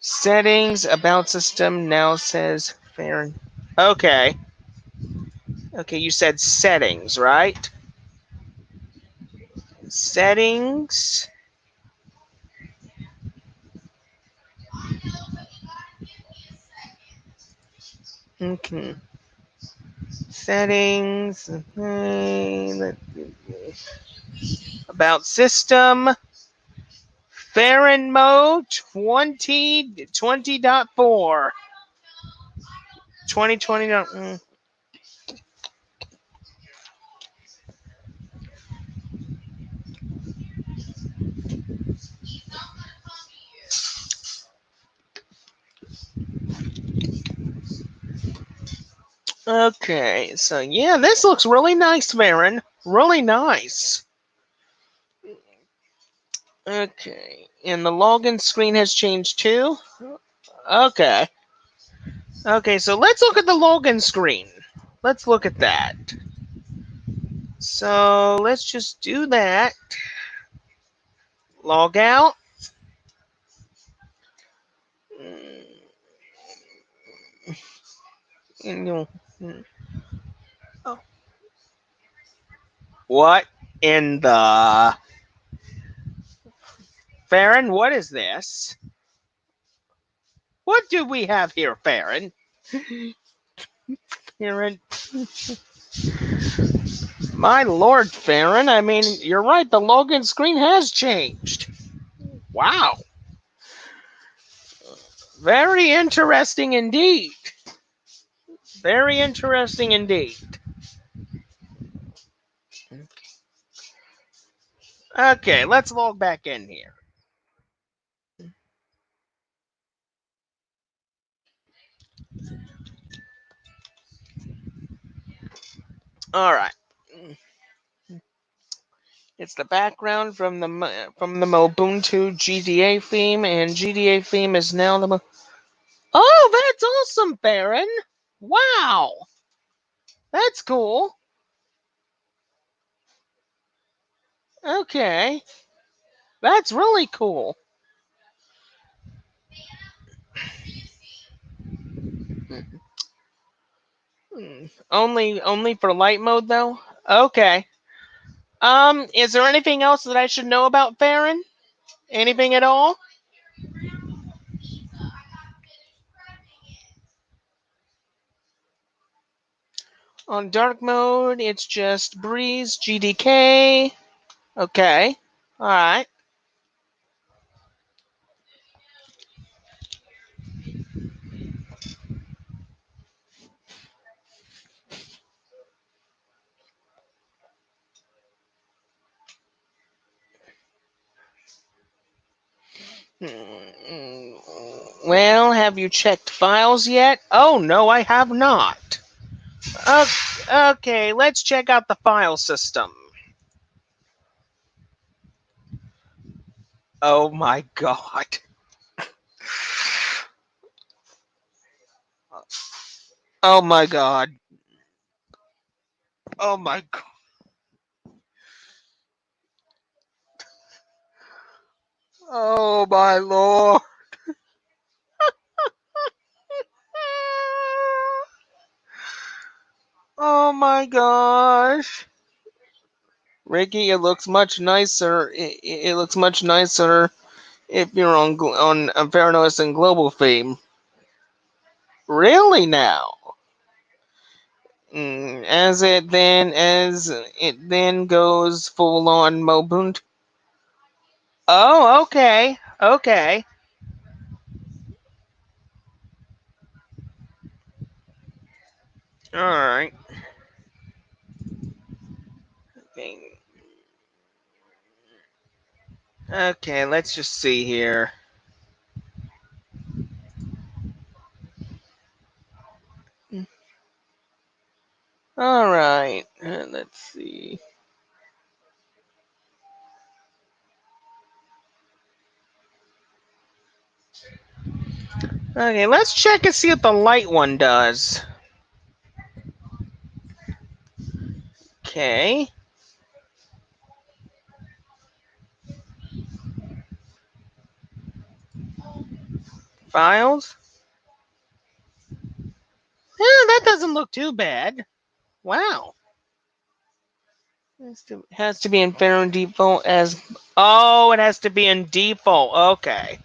Settings about system now says Feren. Okay. Okay, you said settings, right? Settings. Okay. Settings. Okay. About system. Feren mode 2020.4. 2020. Okay, so yeah, this looks really nice, Feren. Really nice. Okay, and the login screen has changed too? Okay. Okay, so let's look at the login screen. Let's look at that. So let's just do that. Log out. What in the Feren? What is this? What do we have here, Feren? Feren, my lord, Feren. I mean, you're right. The login screen has changed. Wow, very interesting indeed. Very interesting indeed. Okay, let's log back in here. All right. It's the background from the Ubuntu GDA theme, and GDA theme is now the. Oh, that's awesome, Feren! Wow, that's cool. Okay, that's really cool. Only for light mode though. Okay. Is there anything else that I should know about Feren? Anything at all? On dark mode, it's just Breeze, GDK. Okay. All right. Well, have you checked files yet? Oh, no, I have not. Okay, let's check out the file system. Oh my god. Oh my god. Oh my god. Oh my lord. my gosh. Ricky, it looks much nicer. It looks much nicer if you're on Theranos and Global Fame. Really now? As it then goes full on Mobund. Oh, okay, okay. All right. Okay. Okay, let's just see here. All right, let's see. Okay, let's check and see what the light one does. Okay. Files. Yeah, that doesn't look too bad. Wow. Has to be in Feren default as. Oh, it has to be in default. Okay.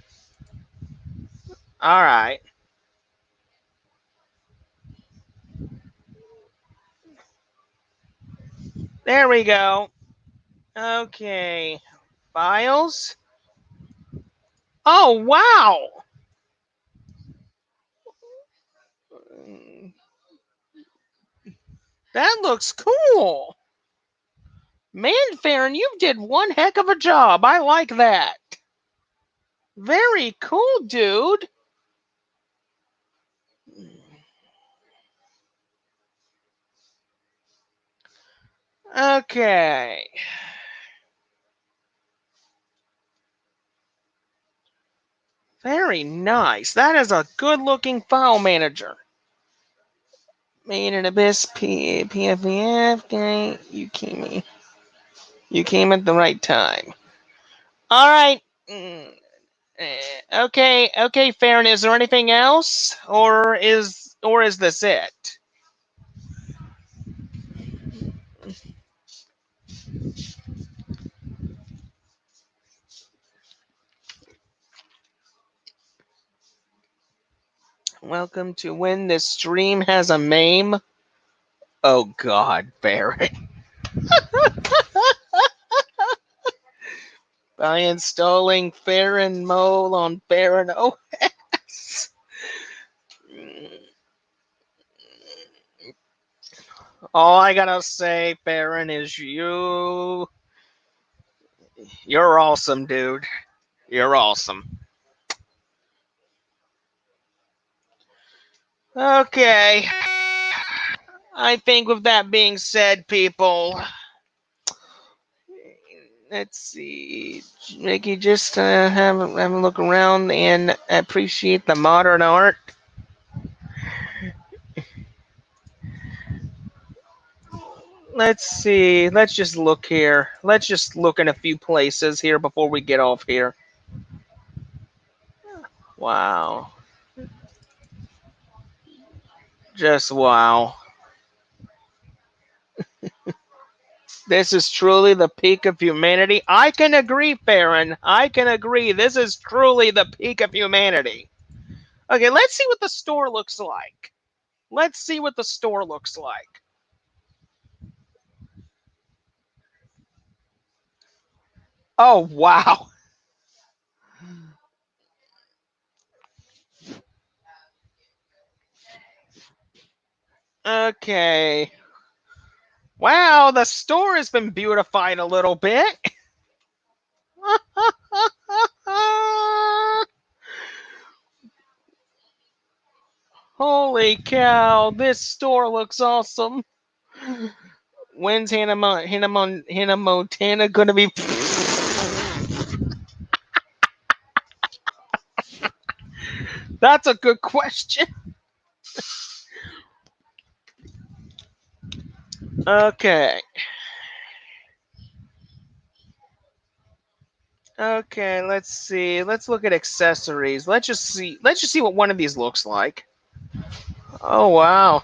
All right. There we go. Okay. Files. Oh, wow. That looks cool. Man, Feren, you did one heck of a job. I like that. Very cool, dude. Okay. Very nice. That is a good looking file manager. Made in Abyss PFVF. Okay, you came at the right time. All right. Okay, Farron. Is there anything else, or is this it? Welcome to When This Stream Has a Meme. Oh God, Farron. By installing Farron Mole on Farron OS. All I gotta say, Farron, is you're awesome, dude. You're awesome. Okay. I think with that being said, people, let's see. Ricky, just have a look around and appreciate the modern art. Let's see. Let's just look here. Let's just look in a few places here before we get off here. Wow. Just wow. This is truly the peak of humanity. I can agree, Farron. I can agree. This is truly the peak of humanity. Okay, let's see what the store looks like. Let's see what the store looks like. Oh, wow. Okay. Wow, the store has been beautified a little bit. Holy cow, this store looks awesome. When's Hannah Montana gonna be? That's a good question. Okay. Okay, let's see. Let's look at accessories. Let's just see what one of these looks like. Oh wow.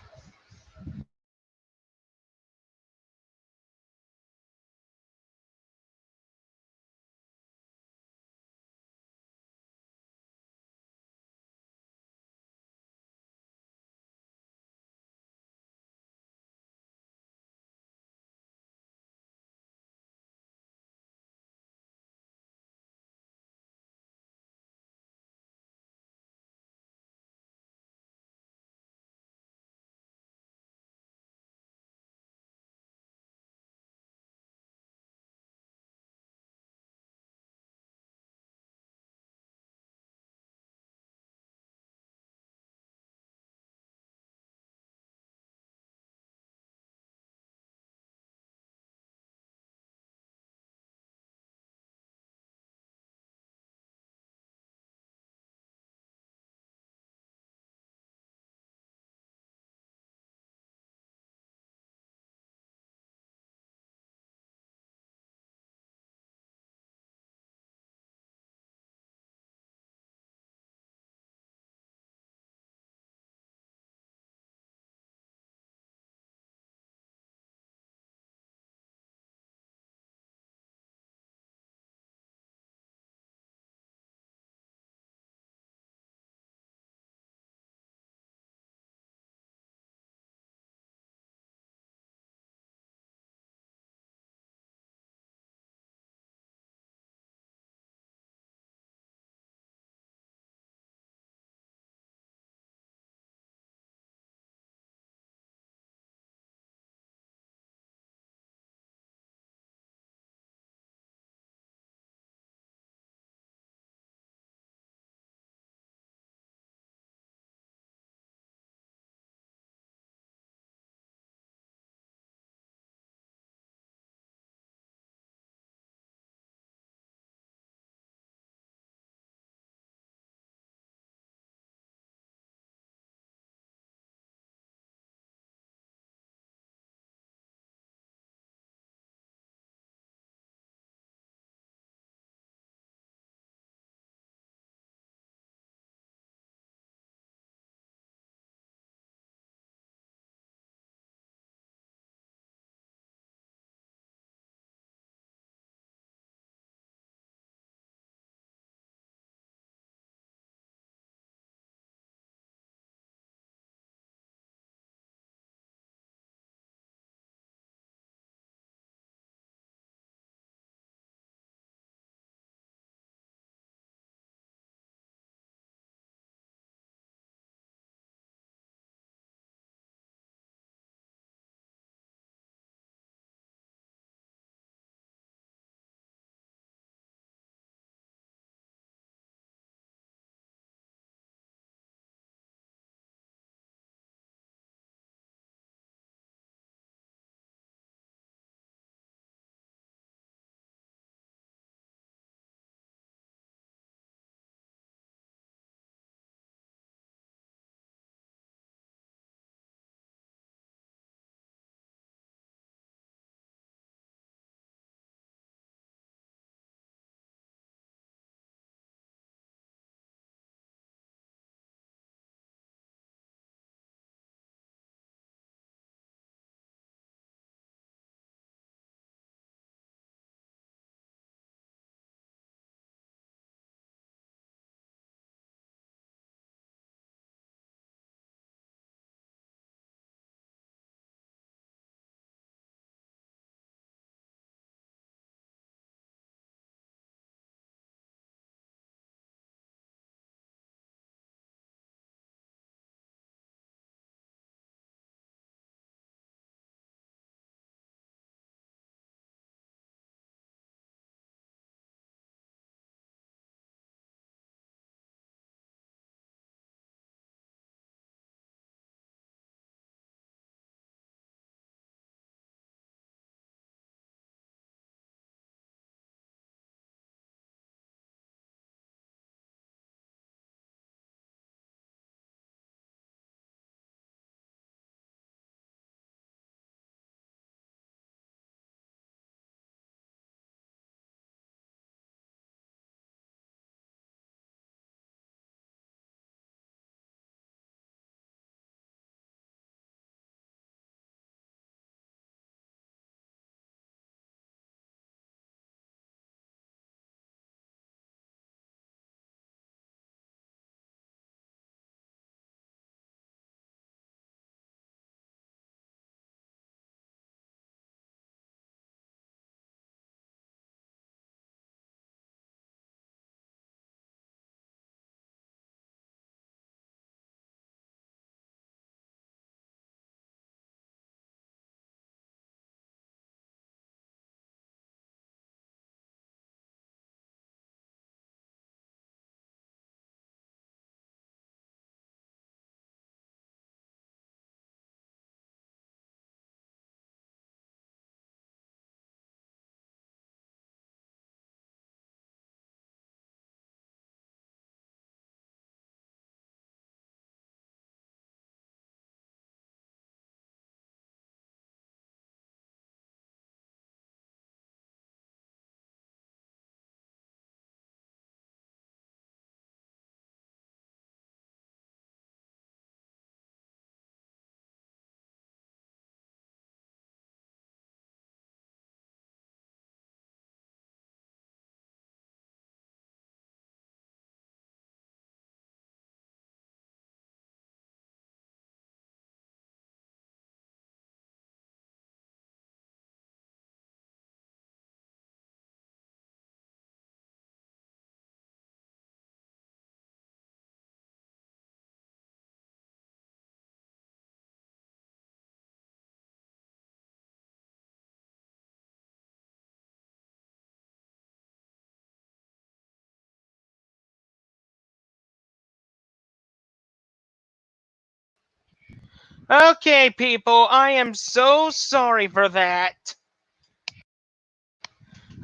Okay, people, I am so sorry for that.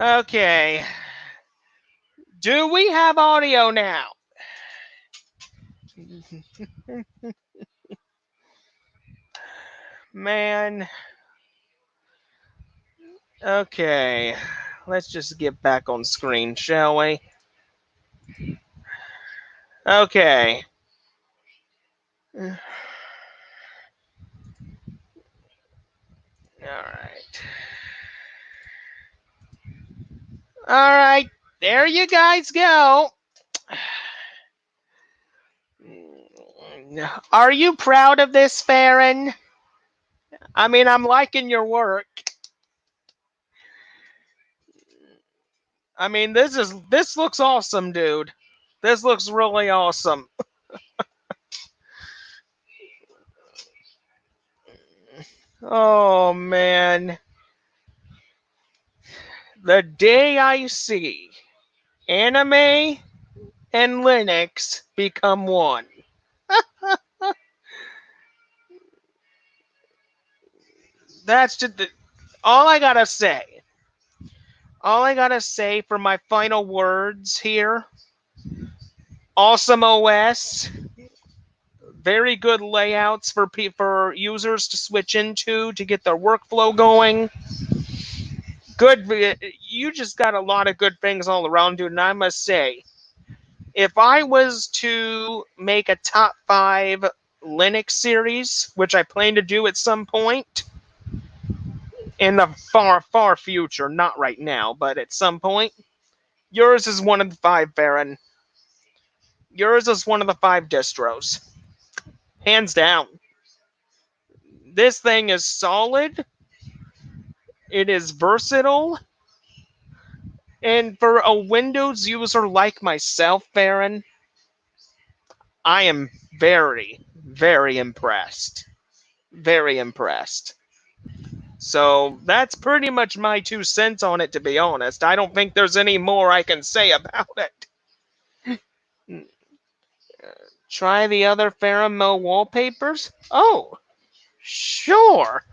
Okay. Do we have audio now? Man. Okay. Let's just get back on screen, shall we? Okay. Alright. Alright. There you guys go. Are you proud of this, Feren? I mean, I'm liking your work. I mean, this looks awesome, dude. This looks really awesome. Oh man. The day I see anime and Linux become one. That's just all I gotta say. All I gotta say for my final words here. Awesome OS, very good layouts for users to switch into to get their workflow going. Good, you just got a lot of good things all around, dude. And I must say, if I was to make a top 5 Linux series, which I plan to do at some point in the far, far future, not right now, but at some point, yours is one of the 5, Feren. Yours is one of the 5 distros. Hands down. This thing is solid. It is versatile. And for a Windows user like myself, Feren, I am very, very impressed. Very impressed. So that's pretty much my 2 cents on it, to be honest. I don't think there's any more I can say about it. Try the other Pheromone wallpapers? Oh, sure.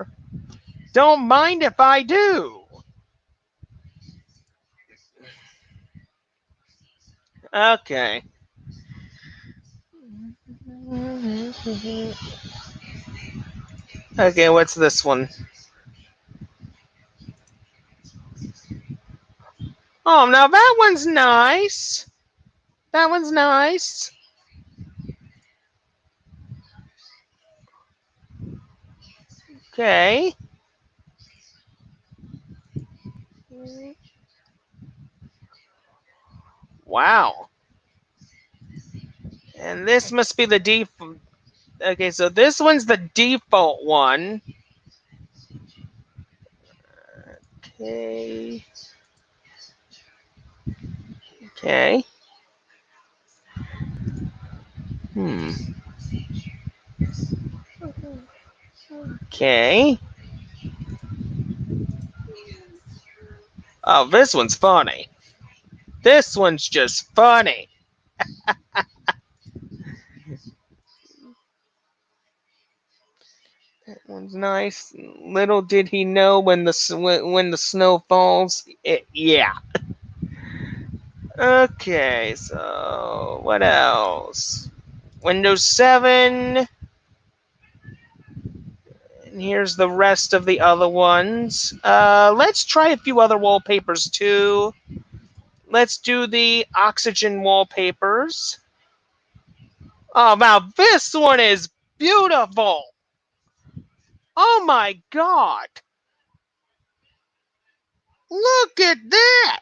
Don't mind if I do. Okay. Okay, what's this one? Oh, now that one's nice. That one's nice. Okay. Wow. And this must be the default. Okay, so this one's the default one. Okay. Okay. Hmm. Okay. Oh, this one's funny. This one's just funny. That one's nice. Little did he know when the snow falls. Yeah. Okay, so what else? Windows 7. And here's the rest of the other ones. Let's try a few other wallpapers too. Let's do the oxygen wallpapers. Oh, now this one is beautiful. Oh my god. Look at that.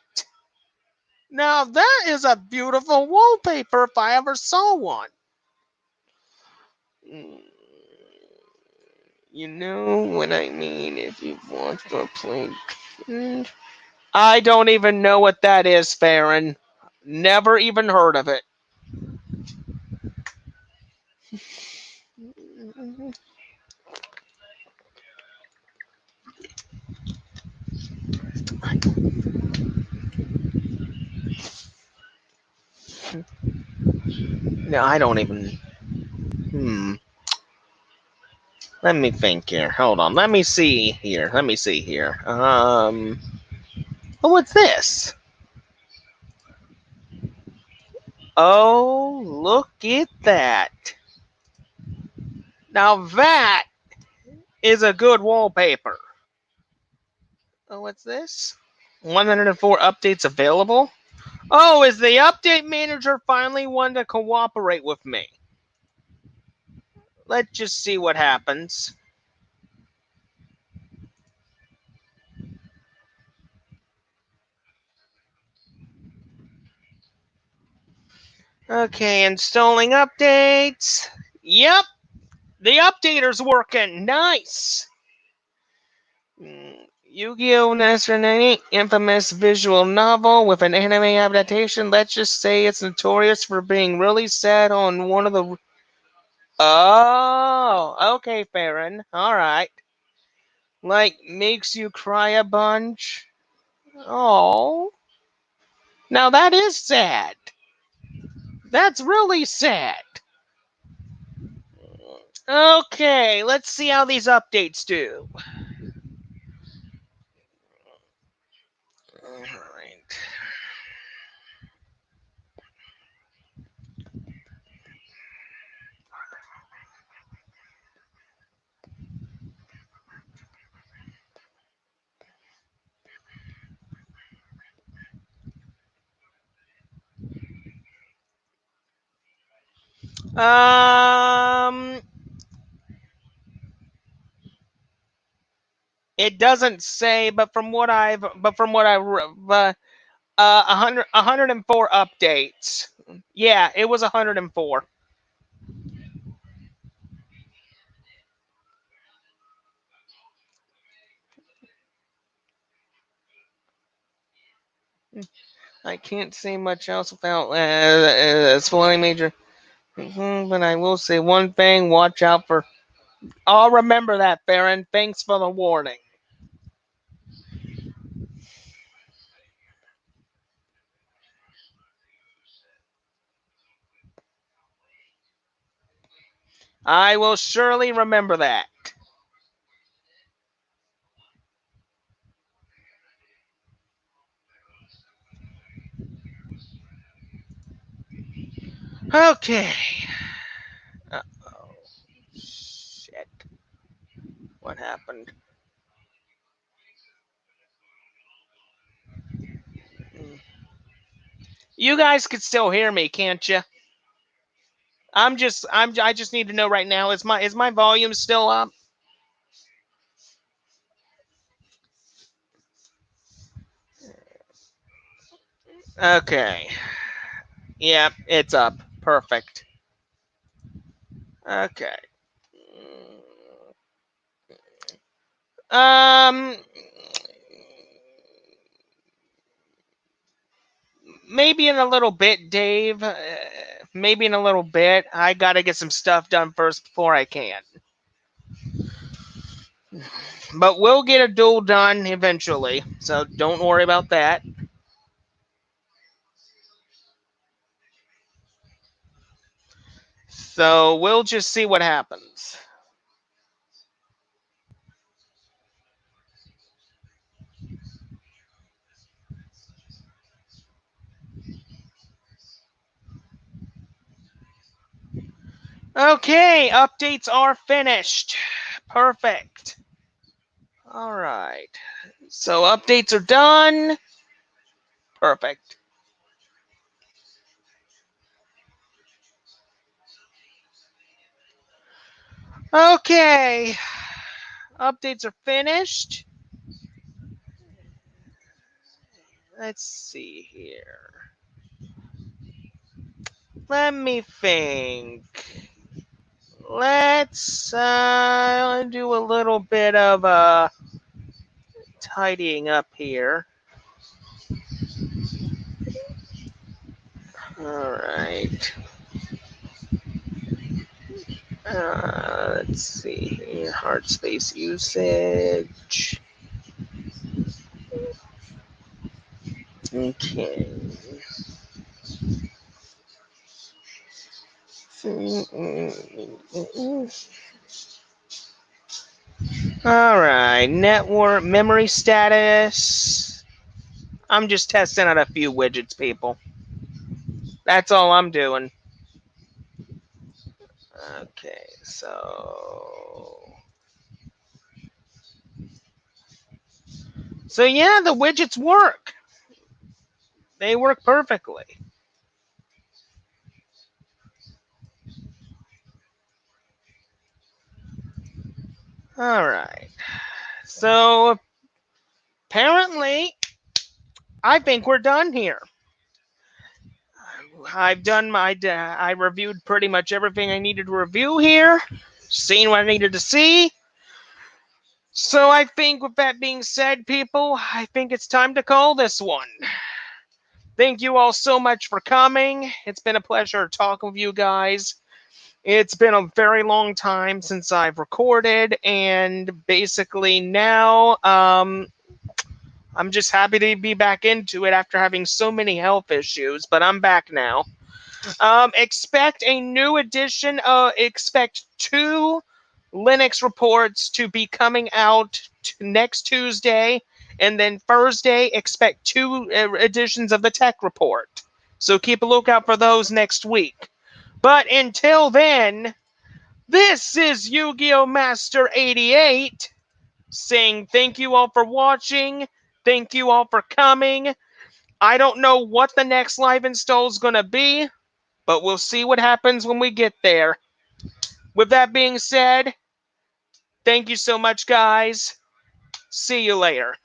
Now that is a beautiful wallpaper if I ever saw one. You know what I mean if you want to play. I don't even know what that is, Feren. Never even heard of it. No, I don't even. Hmm. Let me think here. Hold on. Let me see here. Let me see here. Oh, what's this? Oh, look at that. Now that is a good wallpaper. Oh, what's this? 104 updates available. Oh, is the update manager finally one to cooperate with me? Let's just see what happens. Okay, installing updates. Yep, the updater's working. Nice. Yu-Gi-Oh! Nasrani, infamous visual novel with an anime adaptation. Let's just say it's notorious for being really sad on one of the. Oh, okay, Feren. All right. Like makes you cry a bunch. Oh, now that is sad. That's really sad. Okay, let's see how these updates do. All right. Um, it doesn't say, but from what I've, 104 updates. Yeah, it was 104. I can't say much else without spoiling major. But I will say one thing: watch out for. I'll remember that, Feren. Thanks for the warning. I will surely remember that. Okay. Oh, shit. What happened? You guys could still hear me, can't you? I just need to know right now, is my volume still up? Okay. Yep, it's up. Perfect. Okay. Um maybe in a little bit, Dave. Maybe in a little bit. I got to get some stuff done first before I can. But we'll get a duel done eventually, so don't worry about that. So we'll just see what happens. Okay, updates are finished. Perfect. All right. So updates are done. Perfect. Okay. Updates are finished. Let's see here. Let me think. Let's do a little bit of tidying up here. All right. Let's see here. Hard space usage. Okay. Alright, network memory status. I'm just testing out a few widgets, people. That's all I'm doing. Okay, so yeah, the widgets work. They work perfectly. Alright. So apparently I think we're done here. I've done my I reviewed pretty much everything I needed to review here. Seen what I needed to see. So I think with that being said, people, I think it's time to call this one. Thank you all so much for coming. It's been a pleasure talking with you guys. It's been a very long time since I've recorded, and basically now I'm just happy to be back into it after having so many health issues, but I'm back now. Expect a new edition. Expect 2 Linux reports to be coming out next Tuesday, and then Thursday expect 2 editions of the tech report. So keep a lookout for those next week. But until then, this is Yu-Gi-Oh! Master 88 saying thank you all for watching. Thank you all for coming. I don't know what the next live install is going to be, but we'll see what happens when we get there. With that being said, thank you so much, guys. See you later.